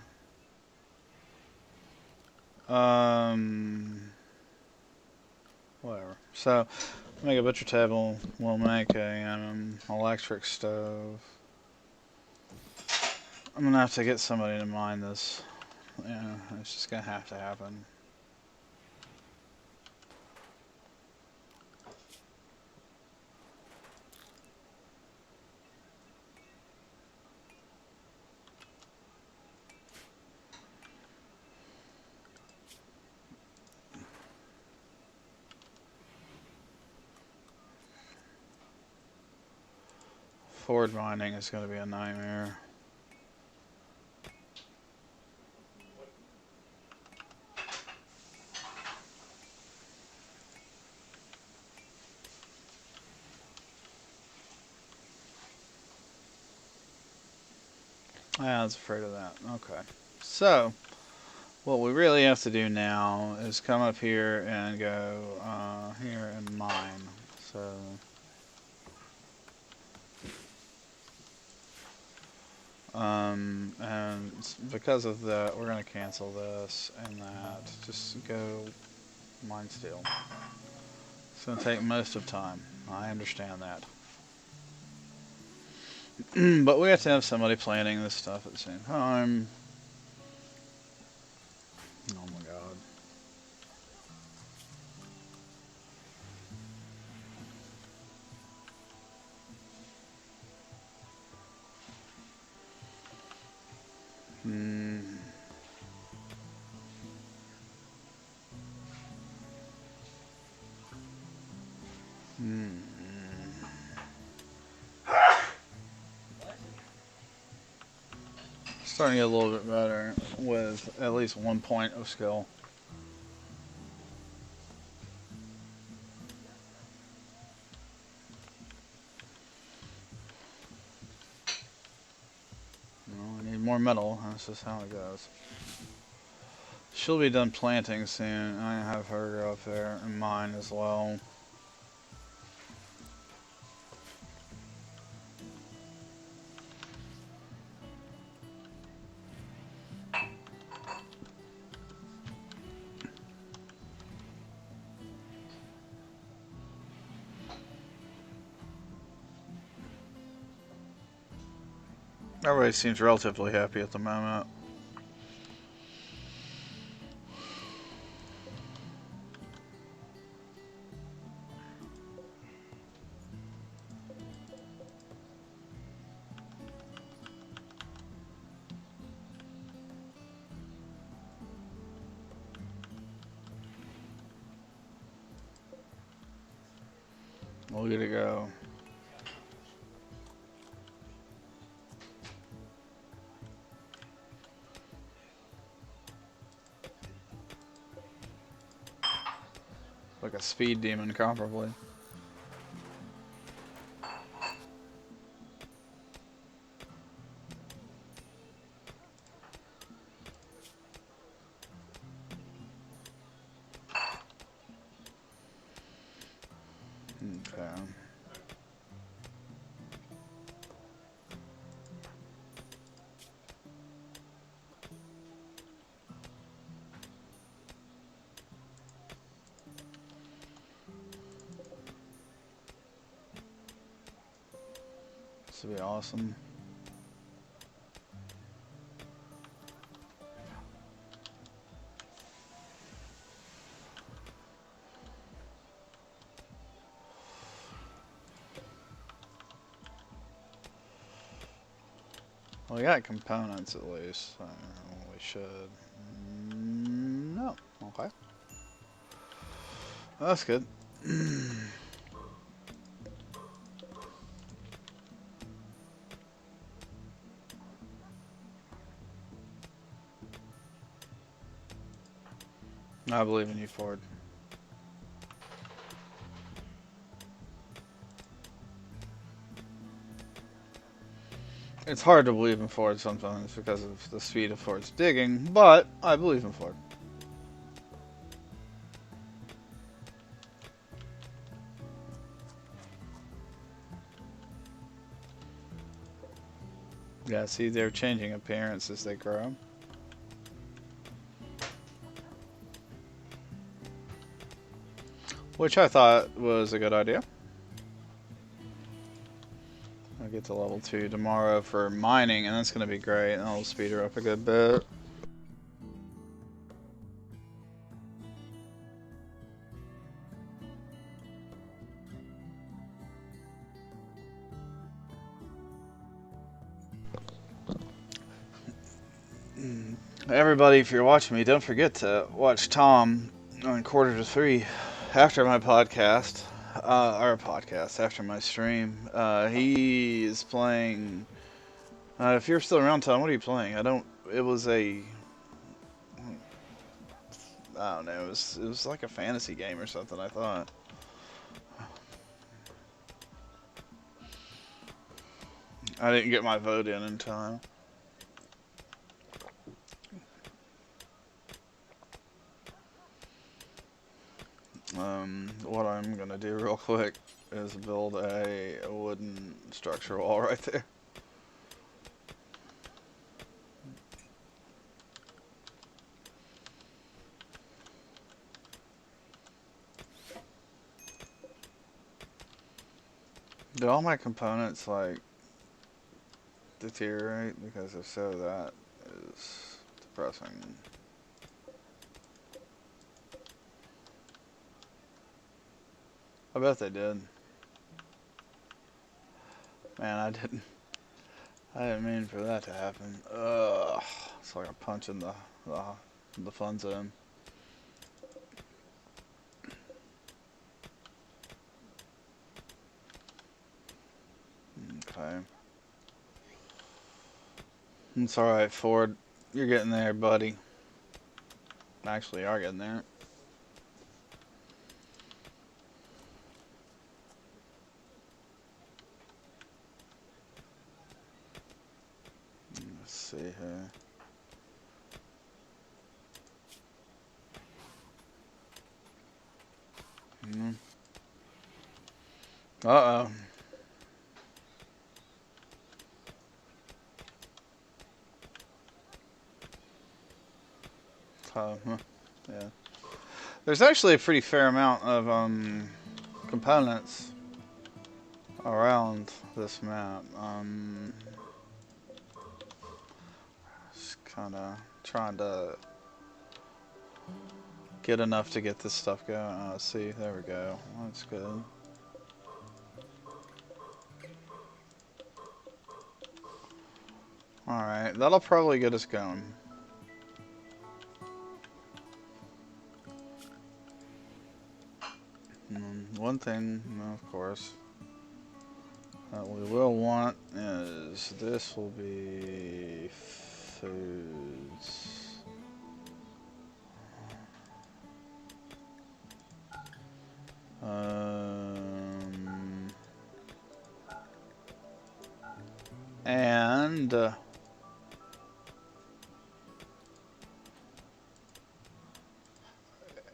Whatever. So make a butcher table. We'll make a electric stove. I'm gonna have to get somebody to mine this. Yeah, it's just gonna have to happen. Forward mining is gonna be a nightmare. I was afraid of that. Okay. So, what we really have to do now is come up here and go here and mine. So, and because of that, we're going to cancel this and that. Just go mine steel. It's going to take most of time. I understand that. But we have to have somebody planning this stuff at the same time. Oh my god. Starting to get a little bit better with at least 1 point of skill. more metal. That's just how it goes. She'll be done planting soon. I have her go up there, and mine as well. Everybody seems relatively happy at the moment. Look at it go. Like a speed demon, comparably. Okay. This would be awesome. Well, we got components at least. I don't know, we should. No. Okay. That's good. I believe in you, Ford. It's hard to believe in Ford sometimes because of the speed of Ford's digging, but I believe in Ford. Yeah, see, they're changing appearance as they grow. Which I thought was a good idea. I'll get to level 2 tomorrow for mining, and that's going to be great, and I'll speed her up a good bit. Everybody, if you're watching me, don't forget to watch Tom on 2:45 after my podcast, after my stream. He is playing. If you're still around, Tom, what are you playing? I don't. It was a. I don't know. It was like a fantasy game or something, I thought. I didn't get my vote in time. What I'm gonna do real quick is build a wooden structure wall right there. Did all my components like deteriorate? Because if so, that is depressing. I bet they did. Man, I didn't mean for that to happen. Ugh, it's like a punch in the fun zone. Okay. It's alright, Ford. You're getting there, buddy. Actually, you are getting there. see here. Uh-oh. Yeah. There's actually a pretty fair amount of components around this map. Just kind of trying to get enough to get this stuff going. See, there we go. That's good. Alright, that'll probably get us going. One thing, of course, that we will want is this will be foods. And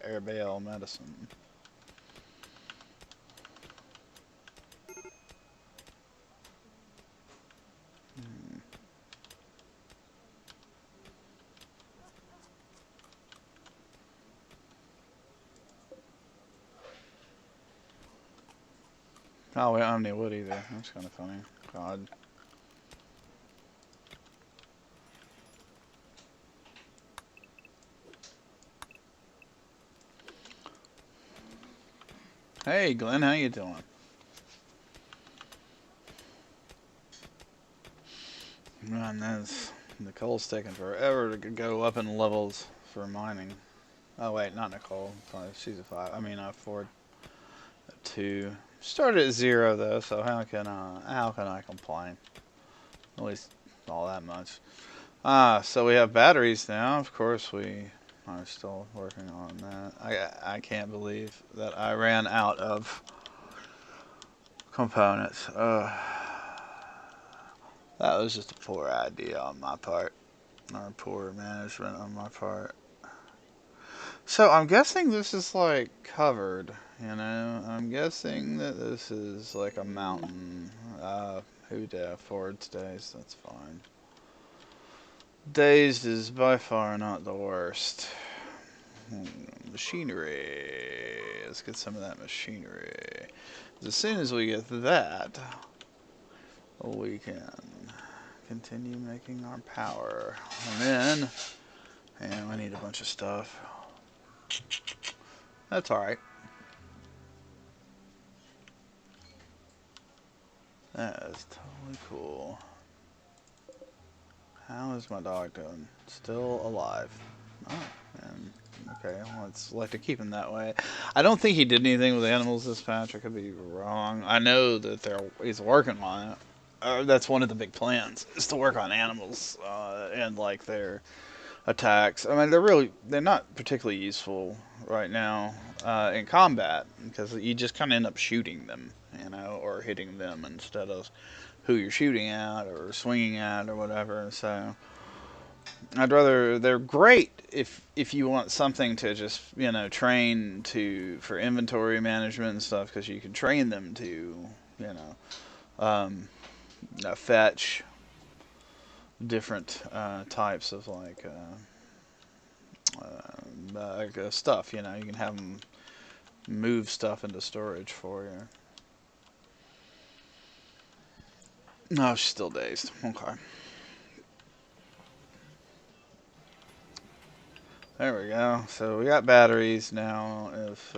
air bale medicine. Oh, we don't have any wood either. That's kind of funny. God. Hey, Glenn, how you doing? Man, Nicole's taking forever to go up in levels for mining. Oh wait, not Nicole. She's a 5. I mean, Ford. A 2. Started at 0 though, so how can I complain? At least all that much. So we have batteries now. Of course, we are still working on that. I can't believe that I ran out of components. That was just a poor idea on my part, or poor management on my part. So I'm guessing this is like covered, you know? I'm guessing that this is like a mountain. Who Ford's dazed, that's fine. Dazed is by far not the worst. Machinery. Let's get some of that machinery. As soon as we get that, we can continue making our power. And then, and we need a bunch of stuff. That's alright. That is totally cool. How is my dog doing? Still alive. Oh, and okay, let's like to keep him that way. I don't think he did anything with animals this patch. I could be wrong. I know that he's working on it. That's one of the big plans, is to work on animals and like their attacks. I mean, they're not particularly useful right now in combat, because you just kind of end up shooting them, you know, or hitting them instead of who you're shooting at or swinging at or whatever. So they're great if you want something to just, you know, train for inventory management and stuff, because you can train them to, you know, fetch different types of like stuff. You know, you can have them move stuff into storage for you. No, she's still dazed. Okay. There we go. So we got batteries now. If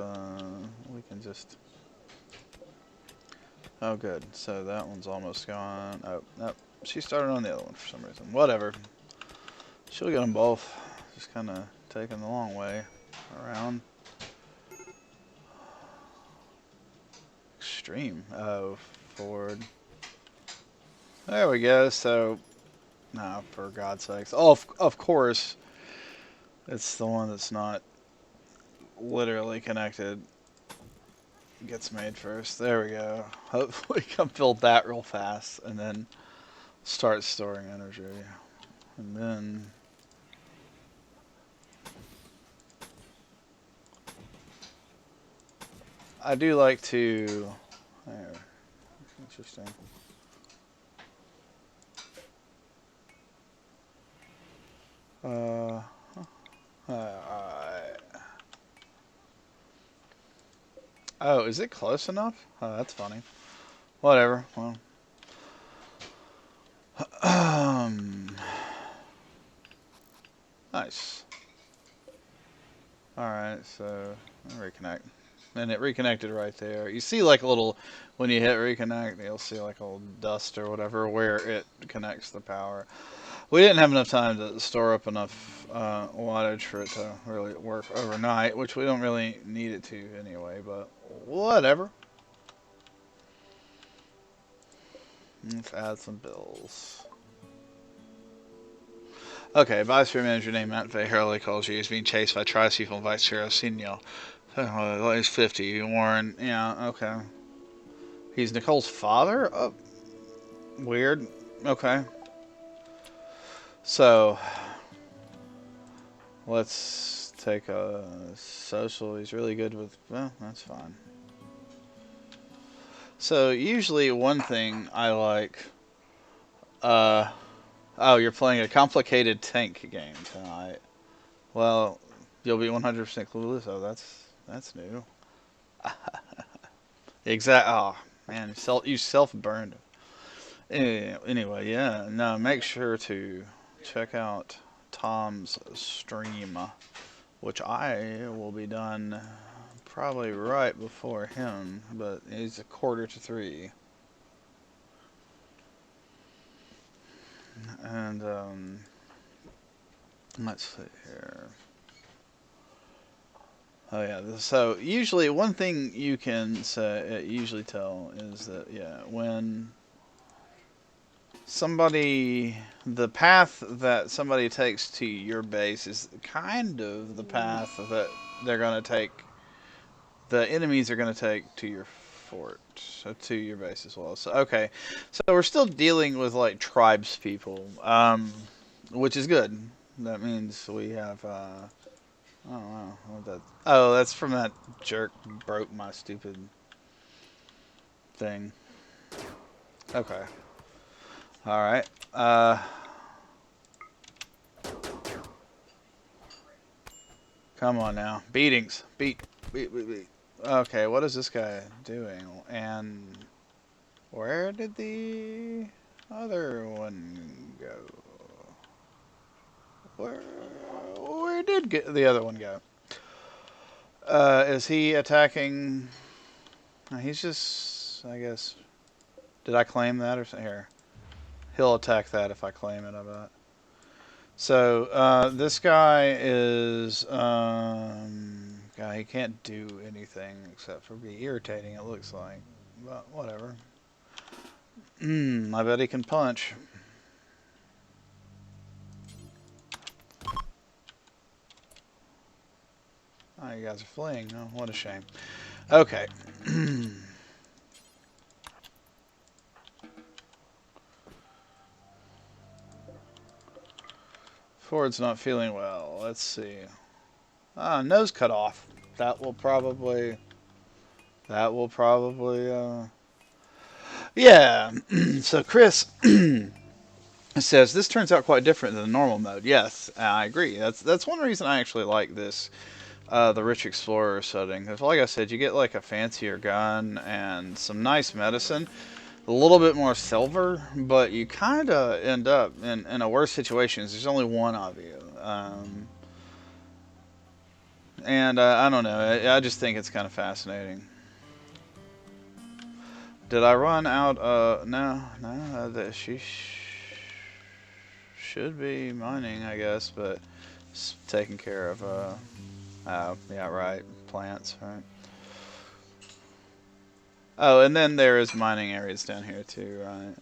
we can just... Oh, good. So that one's almost gone. Oh, nope. She started on the other one for some reason. Whatever. She'll get them both. Just kind of taking the long way around. Extreme. Oh, Ford. There we go. So, no, for God's sakes. Oh, of course, it's the one that's not literally connected. Gets made first. There we go. Hopefully, we can build that real fast and then start storing energy. And then I do like to. There, interesting. Uh, oh, is it close enough? Oh, that's funny. Whatever. Well, nice. All right, so reconnect, and it reconnected right there. You see, like a little when you hit reconnect, you'll see like a little dust or whatever where it connects the power. We didn't have enough time to store up enough wattage for it to really work overnight, which we don't really need it to anyway. But whatever. Let's add some bills. Okay, Vice Manager named Matt Hurley calls you. He's being chased by Tri-Chief and Vice Chair Senior. He's 50. Warren, yeah, okay. He's Nicole's father? Oh, weird. Okay. So, let's take a social. He's really good with, well, that's fine. So, usually one thing I like, oh, you're playing a complicated tank game tonight. Well, you'll be 100% clueless. Oh, that's new. Exact. Oh man, you self-burned. Anyway, yeah. No, make sure to check out Tom's stream, which I will be done probably right before him, but it's 2:45. And let's see here. Oh yeah. So usually one thing you can say, usually tell is that yeah, when the path that somebody takes to your base is kind of the path that they're gonna take. The enemies are gonna take to your fort, so to your base as well. So okay, so we're still dealing with like tribes people, which is good. That means we have. I don't know what that. Oh, that's from that jerk broke my stupid thing. Okay. All right. Come on now. Beatings. Beat. Okay, what is this guy doing? And where did the other one go? Where did the other one go? Is he attacking? He's just, I guess. Did I claim that or something? Here? He'll attack that if I claim it, I bet. So, this guy is, guy, he can't do anything except for be irritating, it looks like. But, whatever. I bet he can punch. Oh, you guys are fleeing. Oh, what a shame. Okay. Ford's not feeling well. Let's see. Ah, nose cut off. That will probably. Yeah. So Chris says this turns out quite different than the normal mode. Yes, I agree. That's one reason I actually like this. The Rich Explorer setting. Because like I said, you get like a fancier gun and some nice medicine. A little bit more silver, but you kind of end up in a worse situation. There's only one of you. And I don't know. I just think it's kind of fascinating. Did I run out? No. She should be mining, I guess, but it's taking care of. Yeah, right. Plants, right. Oh, and then there is mining areas down here too, right?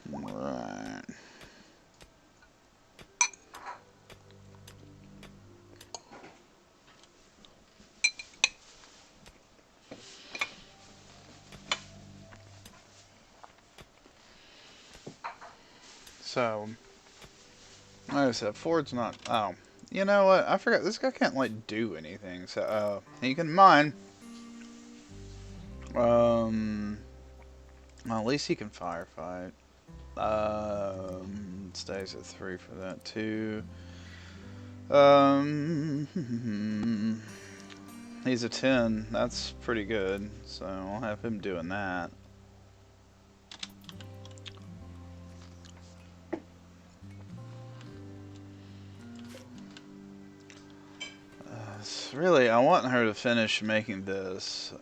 Right. So, like I said, Ford's not. Oh, you know what? I forgot. This guy can't like do anything. So, he can mine. Well, at least he can firefight. Stays at 3 for that too. He's a 10. That's pretty good. So I'll have him doing that. Really, I want her to finish making this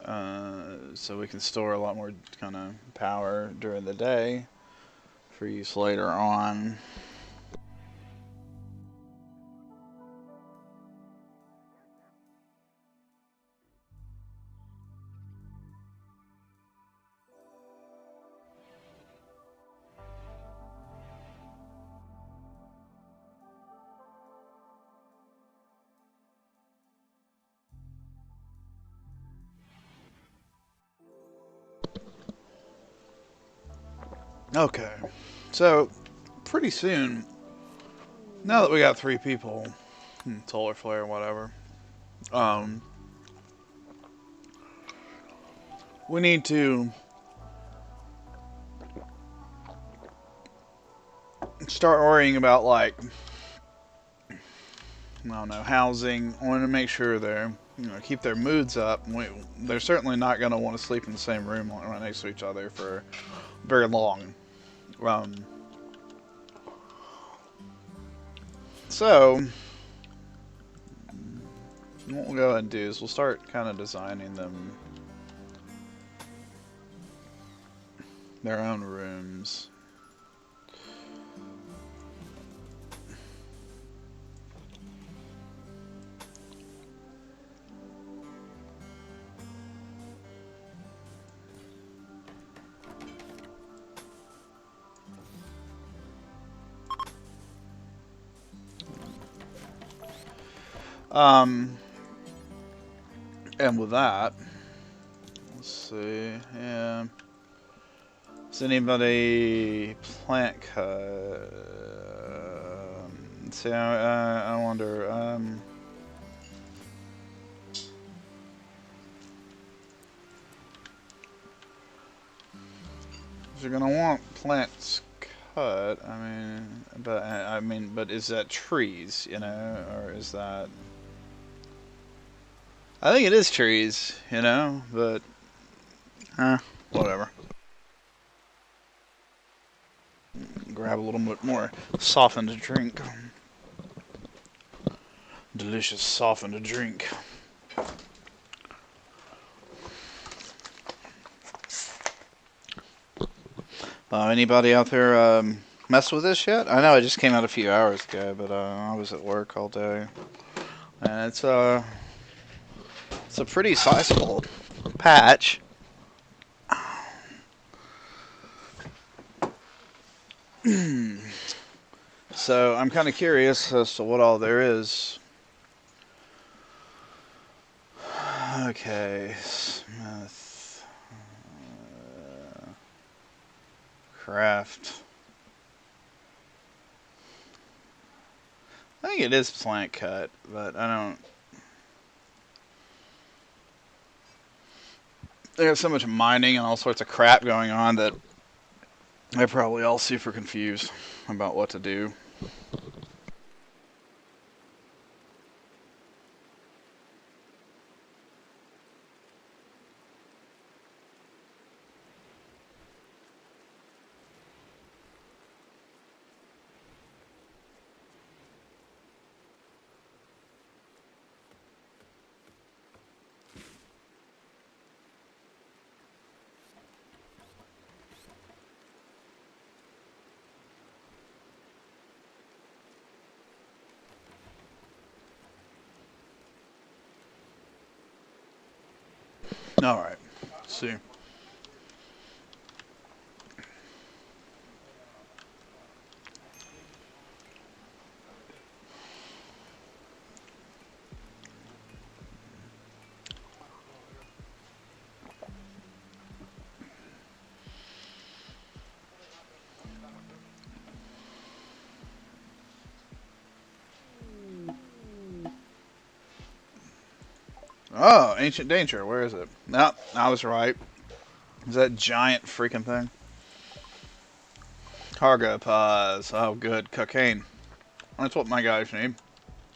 so we can store a lot more kind of power during the day for use later on. Okay, so pretty soon, now that we got 3 people, solar flare, whatever, we need to start worrying about, like, I don't know, housing. I want to make sure they're, keep their moods up. They're certainly not going to want to sleep in the same room right next to each other for very long. So, what we'll go ahead and do is we'll start kind of designing them their own rooms. And with that, let's see, yeah. Is anybody plant cut? See, I wonder, if you're gonna want plants cut, but is that trees, or is that? I think it is trees, but, whatever. Grab a little bit more softened drink. Delicious softened drink. Anybody out there mess with this yet? I know it just came out a few hours ago, but I was at work all day, and it's a pretty sizable patch. So I'm kind of curious as to what all there is. Okay, Smith, craft. I think it is plant cut, but I don't. There's so much mining and all sorts of crap going on that they're probably all super confused about what to do. All right, let's see. Oh, Ancient Danger. Where is it? No, I was right. Is that giant freaking thing? Cargo pods. Oh, good. Cocaine. That's what my guys need.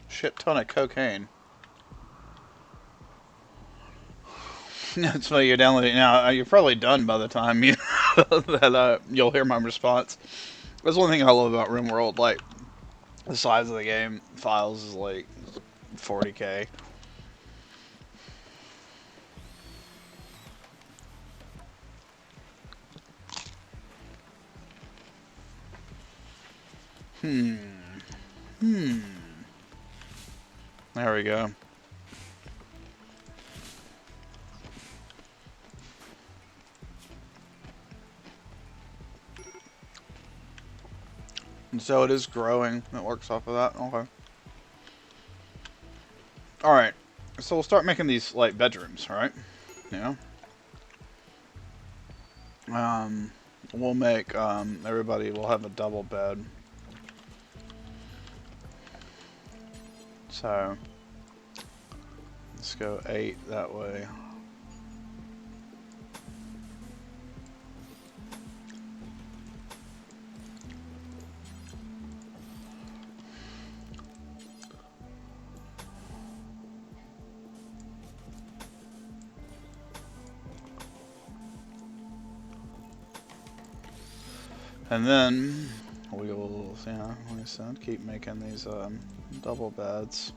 Shit ton of cocaine. That's why you're downloading now. You're probably done by the time you that you'll hear my response. That's one thing I love about RimWorld. Like the size of the game files is like 40K. Hmm. Hmm. There we go. And so it is growing. It works off of that. Okay. Alright. So we'll start making these like bedrooms, right? Yeah. We'll make everybody will have a double bed. So let's go 8 that way. And then we will, like I said, keep making these double beds.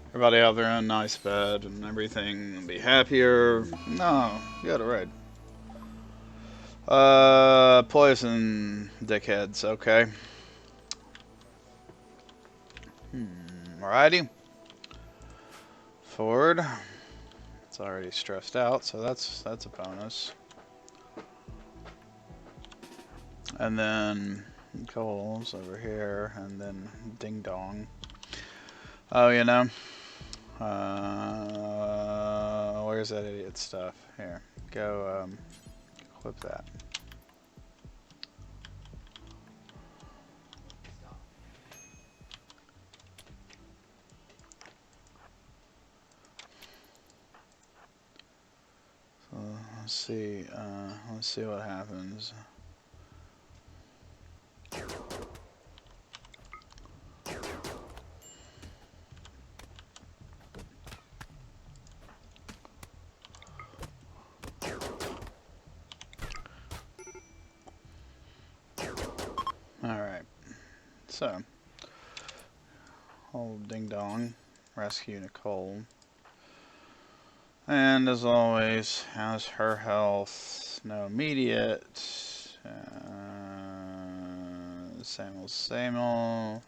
Everybody have their own nice bed and everything and be happier. No, you got it right. Poison dickheads, okay. Alrighty. Forward. It's already stressed out, so that's a bonus. And then coals over here, and then ding dong. Oh, you know. Where's that idiot stuff? Here, go clip that. So let's see what happens. Alright, so, old Ding Dong, rescue Nicole. And as always, how's her health? No immediate. Same old, same old.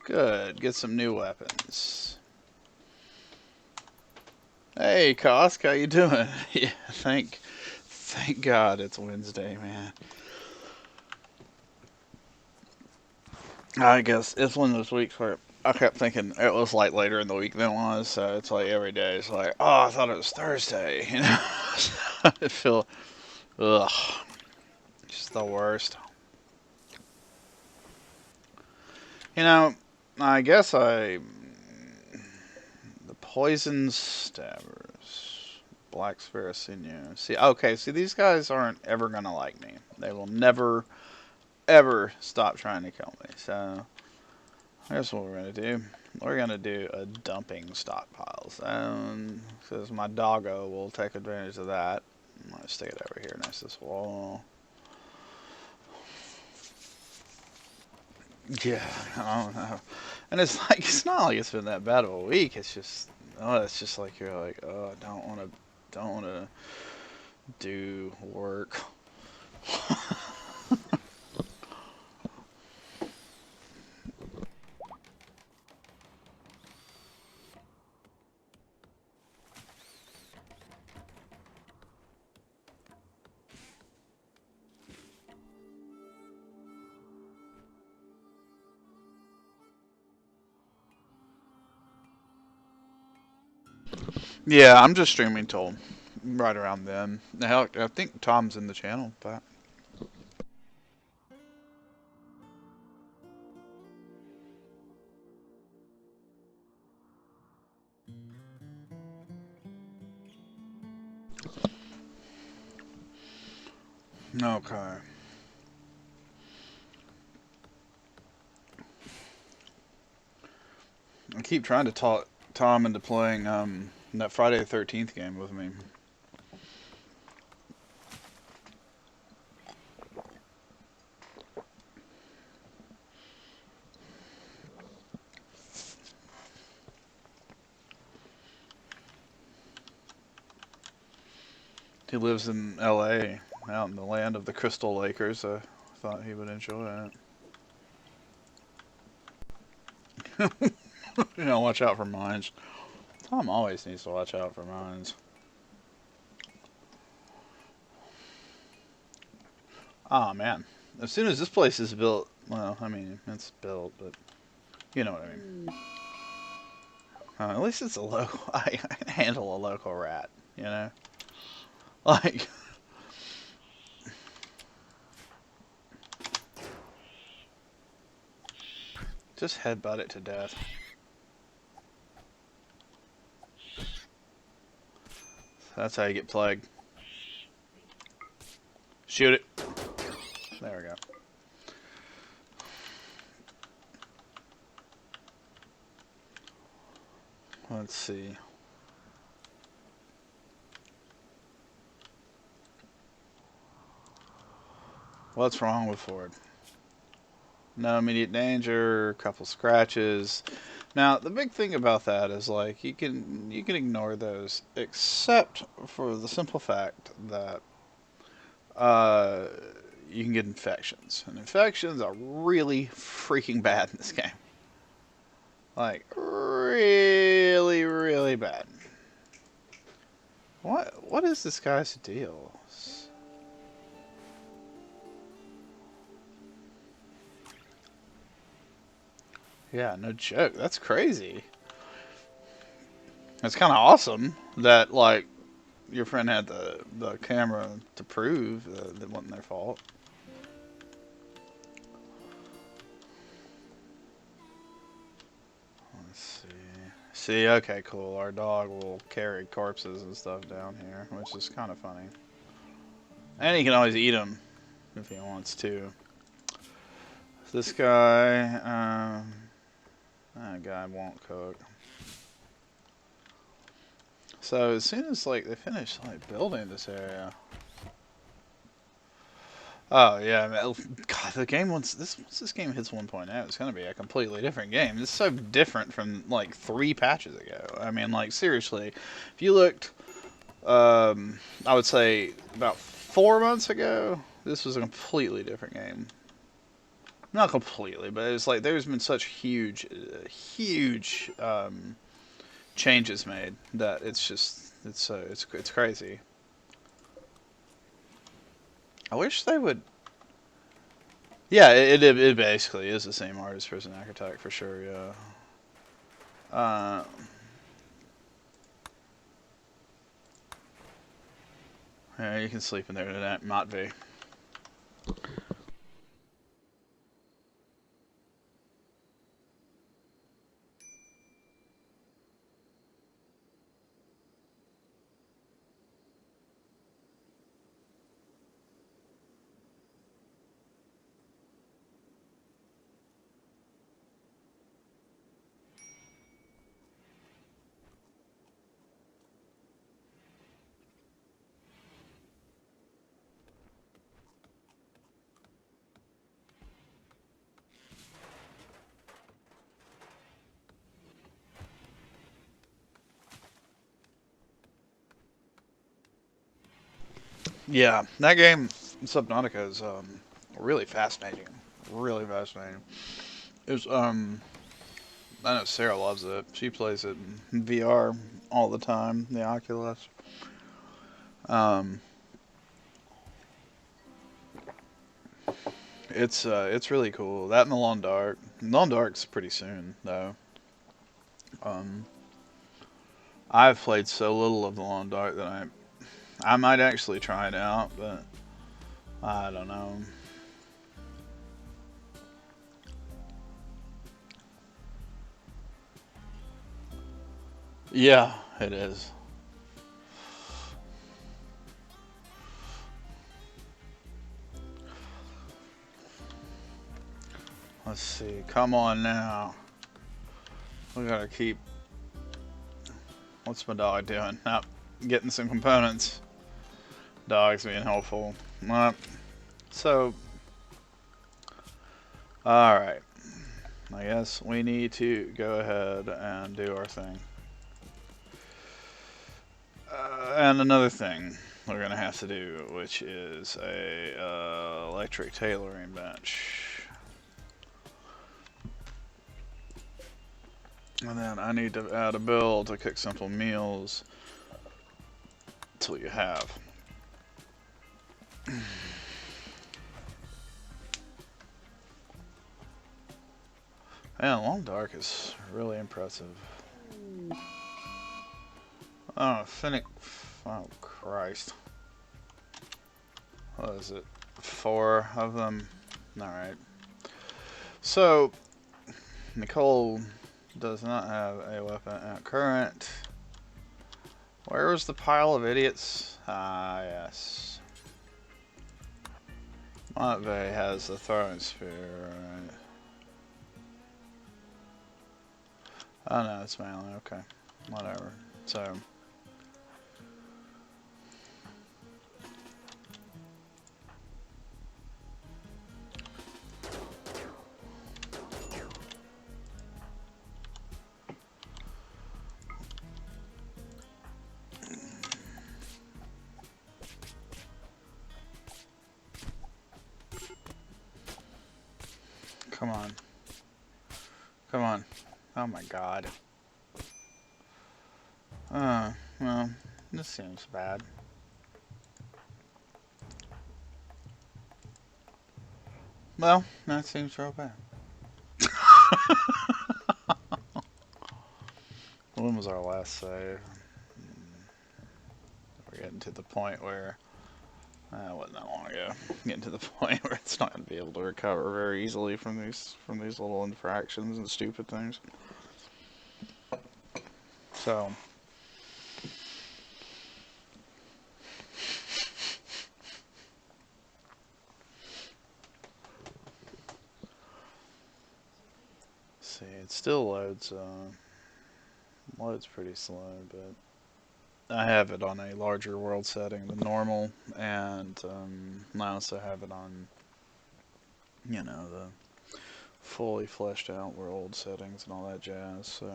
Good, get some new weapons. Hey, Kosk, how you doing? Yeah, thank God it's Wednesday, man. I guess it's one of those weeks where I kept thinking it was like later in the week than it was, so it's like every day it's like, oh, I thought it was Thursday, you know? I feel, ugh, just the worst. You know, I guess the poison stabbers, black spiracino. See, okay, see, these guys aren't ever gonna like me. They will never, ever stop trying to kill me, so here's what we're gonna do. We're gonna do a dumping stockpiles, and because my doggo will take advantage of that. I'm gonna stick it over here next to this wall. Yeah, I don't know. And it's like it's not like it's been that bad of a week. It's just it's just like you're like, oh, I don't wanna do work. Yeah, I'm just streaming till right around then. Hell, I think Tom's in the channel, but. Okay. I keep trying to talk Tom into playing that Friday the 13th game with me. He lives in L.A., out in the land of the Crystal Lakers. I thought he would enjoy it. Watch out for mines. Tom always needs to watch out for mines. Ah, man. As soon as this place is built, well, I mean, it's built, but you know what I mean. At least it's a local. I can handle a local rat, you know? Like, just headbutt it to death. That's how you get plagued. Shoot it. There we go. Let's see. What's wrong with Ford? No immediate danger, a couple scratches. Now, the big thing about that is like you can ignore those except for the simple fact that uh, you can get infections. And infections are really freaking bad in this game. Like really, really bad. What is this guy's deal? Yeah, no joke. That's crazy. It's kind of awesome that like your friend had the camera to prove that it wasn't their fault. Let's see. See, okay, cool. Our dog will carry corpses and stuff down here, which is kind of funny. And he can always eat them if he wants to. This guy, that guy won't cook. So as soon as like they finish like building this area. Oh yeah, God, the game once this game hits 1.0, it's gonna be a completely different game. It's so different from like 3 patches ago. I mean, like seriously, if you looked, I would say about 4 months ago, this was a completely different game. Not completely, but it's like there's been such huge changes made that it's just it's crazy. I wish they would. Yeah, it basically is the same artist for an architect for sure. Yeah. Uh, yeah, you can sleep in there tonight, Matvey. Yeah, that game, Subnautica, is really fascinating. Really fascinating. It was I know Sarah loves it. She plays it in VR all the time. The Oculus. Um, it's really cool. That and the Long Dark. Long Dark's pretty soon though. Um, I've played so little of the Long Dark that I might actually try it out, but I don't know. Yeah, it is. Let's see. Come on now. We gotta keep. What's my dog doing? Nope. Getting some components. Dog's being helpful. So. Alright. I guess we need to go ahead and do our thing. And another thing we're gonna have to do, which is a electric tailoring bench. And then I need to add a build to cook simple meals. That's what you have. Man, Long Dark is really impressive. Oh, Finnick. Oh, Christ. What is it? 4 of them? Alright. So, Nicole does not have a weapon at current. Where was the pile of idiots? Ah, yes. Montvey has the throwing spear, right? Oh no, it's melee, okay. Whatever. So. Come on. Come on. Oh my god. Well, this seems bad. Well, that seems real bad. When was our last save? We're getting to the point where... it wasn't that long ago. Getting to the point where it's not going to be able to recover very easily from these little infractions and stupid things. So... see, it still loads pretty slow, but I have it on a larger world setting than normal, and I also have it on, you know, the fully fleshed out world settings and all that jazz. So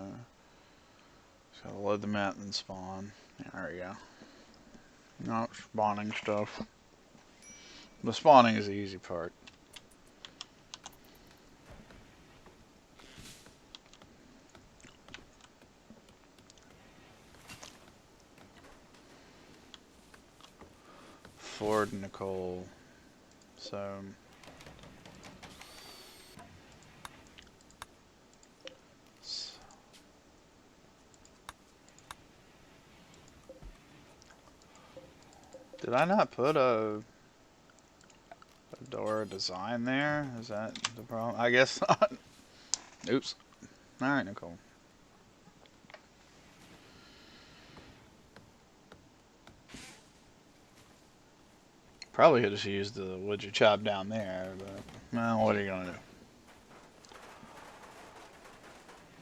just gotta load the map and spawn. Yeah, there we go. Not spawning stuff. The spawning is the easy part. Ford Nicole. So did I not put a door design there? Is that the problem? I guess not. Oops. Alright, Nicole. Probably could have used the wood you chop down there, but, well, what are you gonna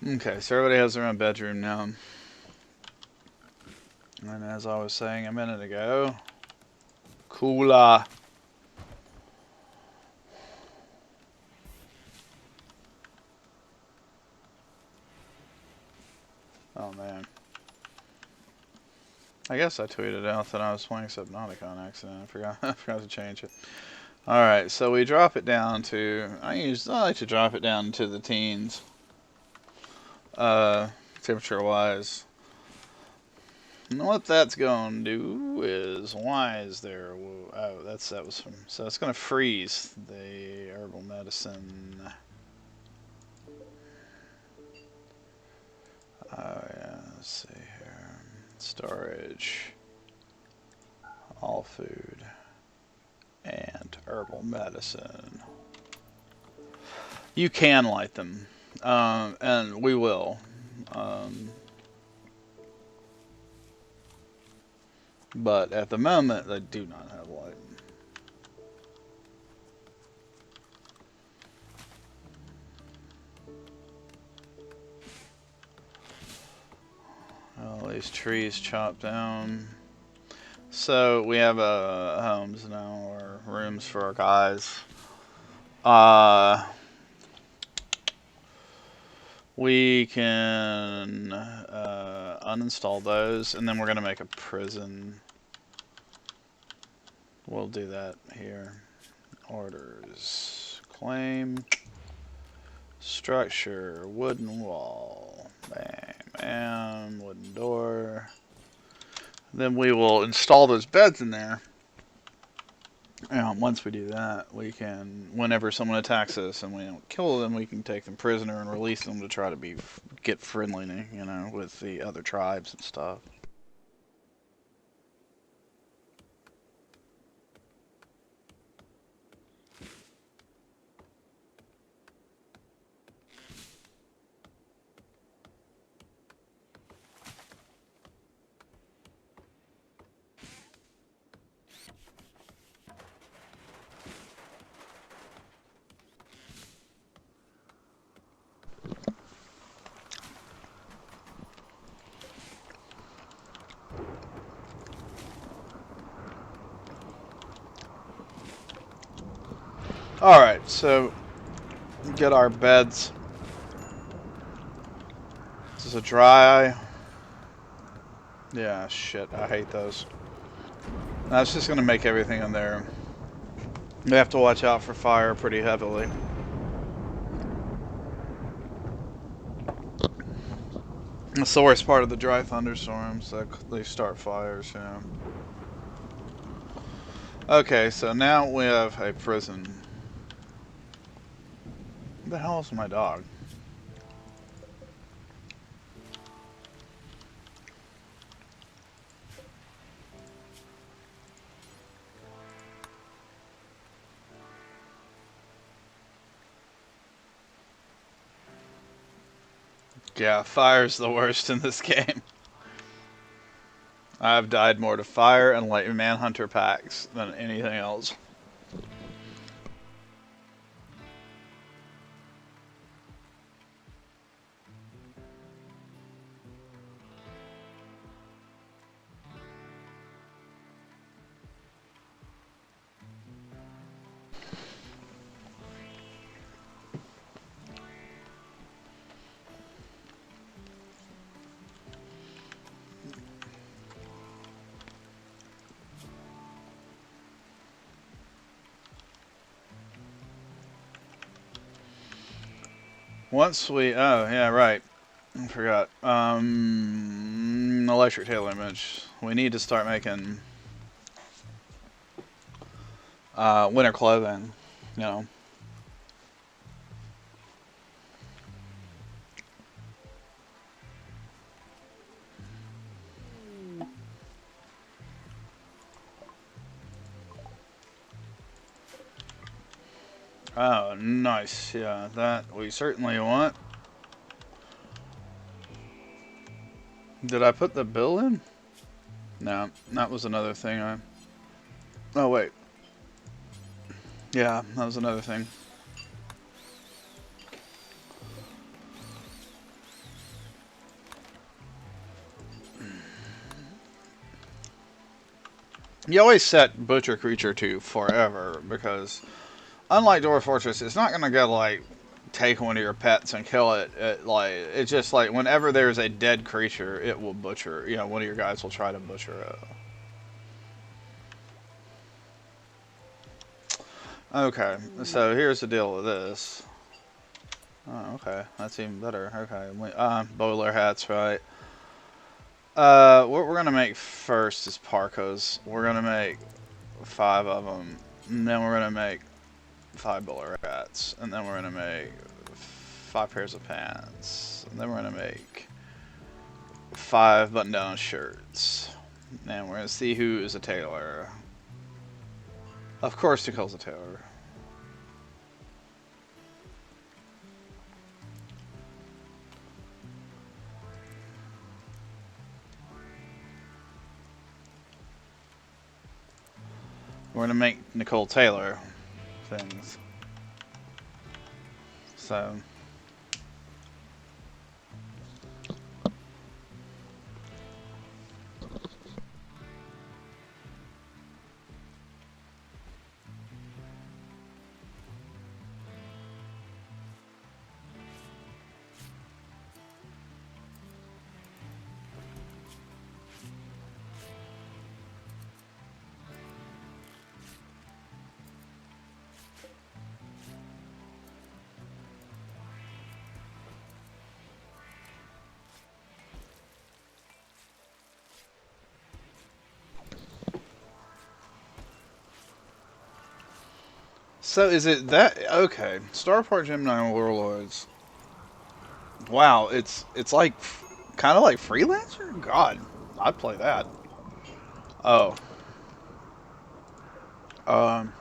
do? Okay, so everybody has their own bedroom now. And as I was saying a minute ago, cooler. Oh man. I guess I tweeted out that I was playing Subnautica on accident. I forgot to change it. Alright, so we drop it down to... I like to drop it down to the teens. Temperature-wise. And what that's going to do is... Why is there... Oh, that was from... So it's going to freeze the herbal medicine. Oh, yeah. Let's see here. Storage, all food, and herbal medicine. You can light them, and we will. But at the moment, they do not have light. these trees chopped down. So we have homes now, or rooms for our guys. We can uninstall those, and then we're gonna make a prison. We'll do that here. Orders, claim, structure, wooden wall, bam, bam, wooden door. Then we will install those beds in there. And once we do that, we can, whenever someone attacks us and we don't kill them, we can take them prisoner and release them to try to get friendly, you know, with the other tribes and stuff. Alright, so get our beds. This is a dry. Yeah, shit, I hate those. That's just gonna make everything in there. We have to watch out for fire pretty heavily. That's the worst part of the dry thunderstorms, that they start fires, you know. Okay, so now we have a prison. What the hell is my dog? Yeah, fire's the worst in this game. I've died more to fire and like manhunter packs than anything else. Once we, oh yeah, right. I forgot. Electric tail image. We need to start making winter clothing, you know. Oh, nice. Yeah, that we certainly want. Did I put the bill in? No, that was another thing. Oh, wait. Yeah, that was another thing. You always set Butcher Creature to forever because, unlike Dwarf Fortress, it's not gonna go like take one of your pets and kill it. It's just like whenever there's a dead creature, it will butcher. You know, one of your guys will try to butcher it. Okay, so here's the deal with this. Oh, okay, that's even better. Okay, bowler hats, right? What we're gonna make first is parkas. We're gonna make 5 of them, and then we're gonna make 5 bowler hats, and then we're gonna make 5 pairs of pants, and then we're gonna make 5 button-down shirts, and we're gonna see who is a tailor. Of course, Nicole's a tailor. We're gonna make Nicole Taylor things. So So is it that okay? Starport Gemini Warlords. Wow, it's like kind of like Freelancer. God, I'd play that. Oh, um,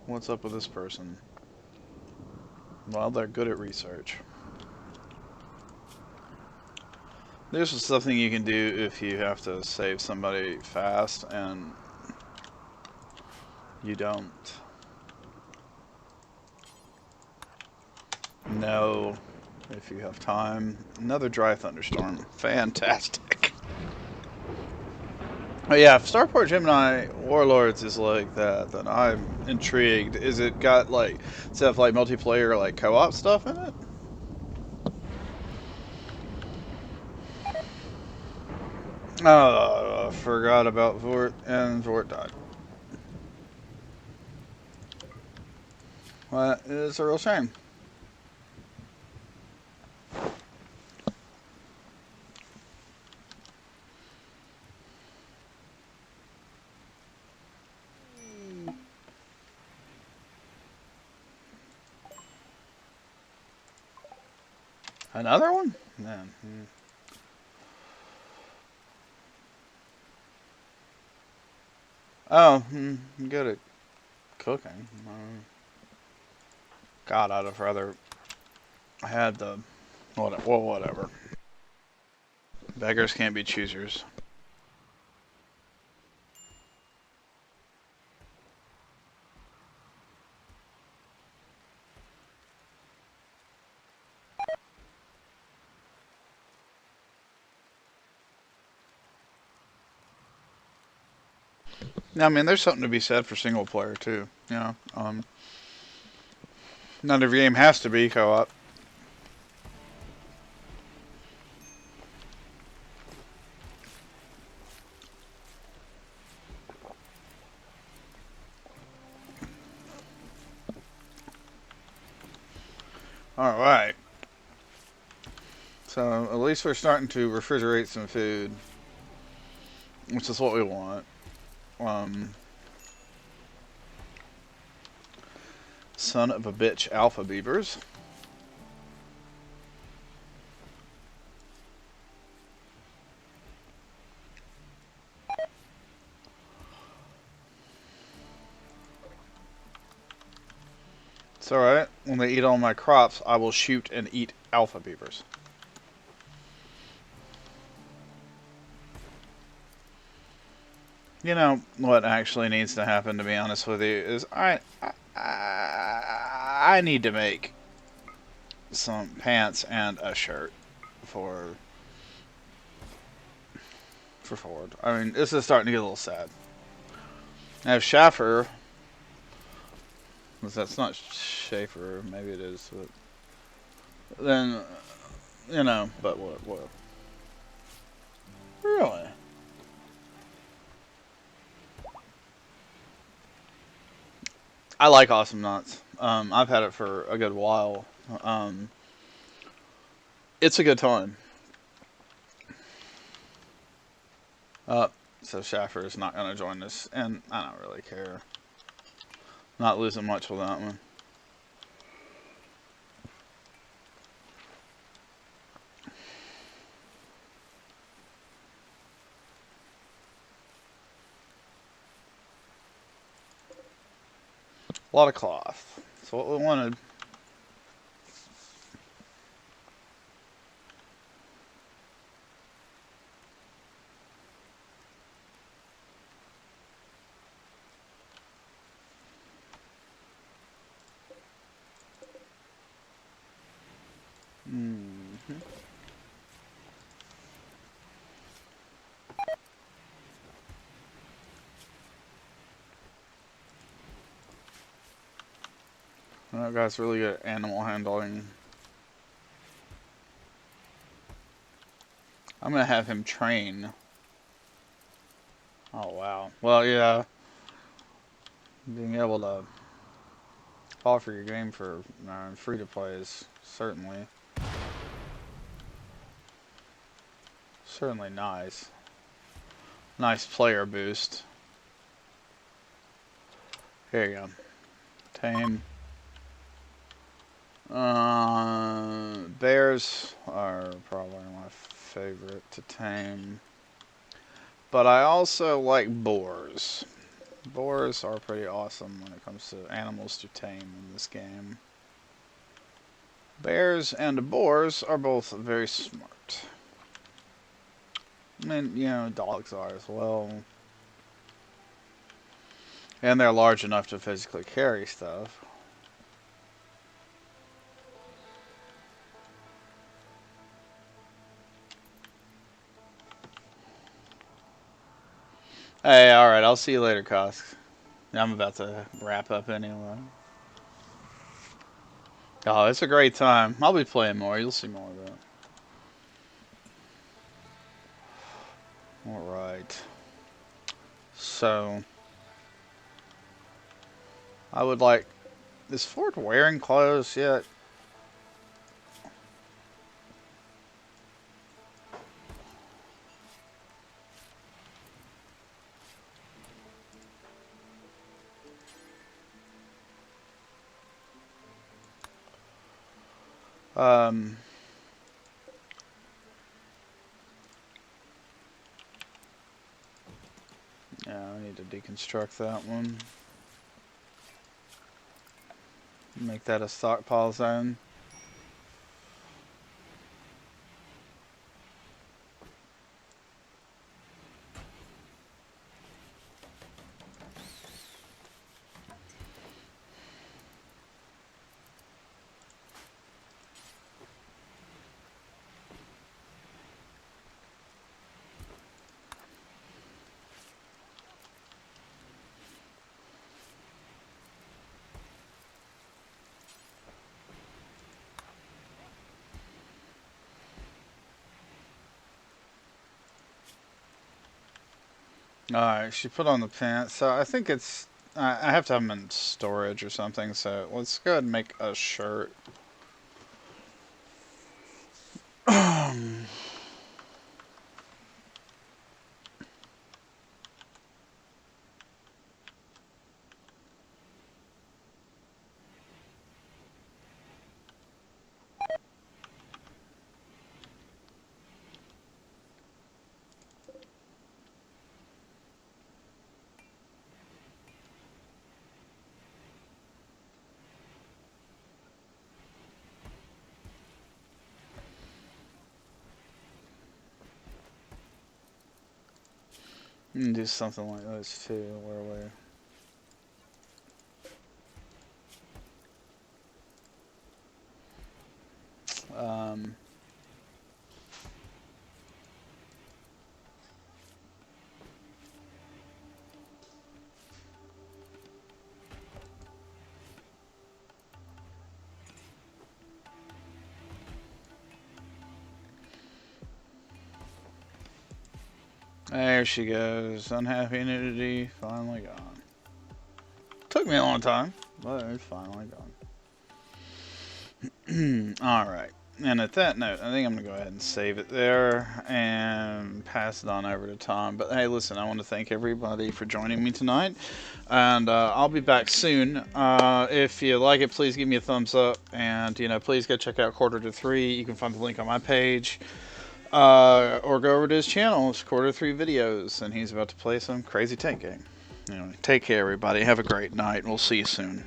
what's up with this person? Well, they're good at research. This is something you can do if you have to save somebody fast and you don't know if you have time. Another dry thunderstorm. Fantastic. Oh yeah, if Starport Gemini Warlords is like that, then I'm intrigued. Is it got like stuff like multiplayer, like co-op stuff in it? Oh, I forgot about Vort, and Vort died. Well, it's a real shame. Another one? Man. Oh, good at cooking. God, I'd have rather had the whatever. Beggars can't be choosers. I mean, there's something to be said for single player too. You know, not every game has to be co-op. All right. So at least we're starting to refrigerate some food, which is what we want. Um, son of a bitch, alpha beavers. It's alright. When they eat all my crops, I will shoot and eat alpha beavers. You know what actually needs to happen, to be honest with you, is I need to make some pants and a shirt for Ford. I mean, this is starting to get a little sad. I have Schaffer. That's not Schaefer. Maybe it is. But then, you know, but what? Really? I like Awesome Knots. I've had it for a good while. Um, it's a good time. So Schaffer is not going to join us, and I don't really care. Not losing much with that one. A lot of cloth. That's what we wanted. Mm-hmm. That guy's really good at animal handling. I'm going to have him train. Oh, wow. Well, yeah. Being able to offer your game for free to play is certainly nice. Nice player boost. Here you go. Tame. Bears are probably my favorite to tame. But I also like boars. Boars are pretty awesome when it comes to animals to tame in this game. Bears and boars are both very smart. And, you know, dogs are as well. And they're large enough to physically carry stuff. Hey, alright, I'll see you later, Kosk. I'm about to wrap up anyway. Oh, it's a great time. I'll be playing more. You'll see more of that. Alright. So, I would like... Is Ford wearing clothes yet? Yeah, I need to deconstruct that one. Make that a stockpile zone. Alright, she put on the pants. So I think it's... I have to have them in storage or something, so let's go ahead and make a shirt. You can do something like this too, where there she goes. Unhappy nudity, finally gone. Took me a long time, but it's finally gone. Alright. And at that note, I think I'm going to go ahead and save it there and pass it on over to Tom. But hey, listen, I want to thank everybody for joining me tonight. And I'll be back soon. If you like it, please give me a thumbs up. And, you know, please go check out Quarter to Three. You can find the link on my page. Or go over to his channel. It's Quarter 3 videos. And he's about to play some crazy tank game. Anyway, take care, everybody. Have a great night. We'll see you soon.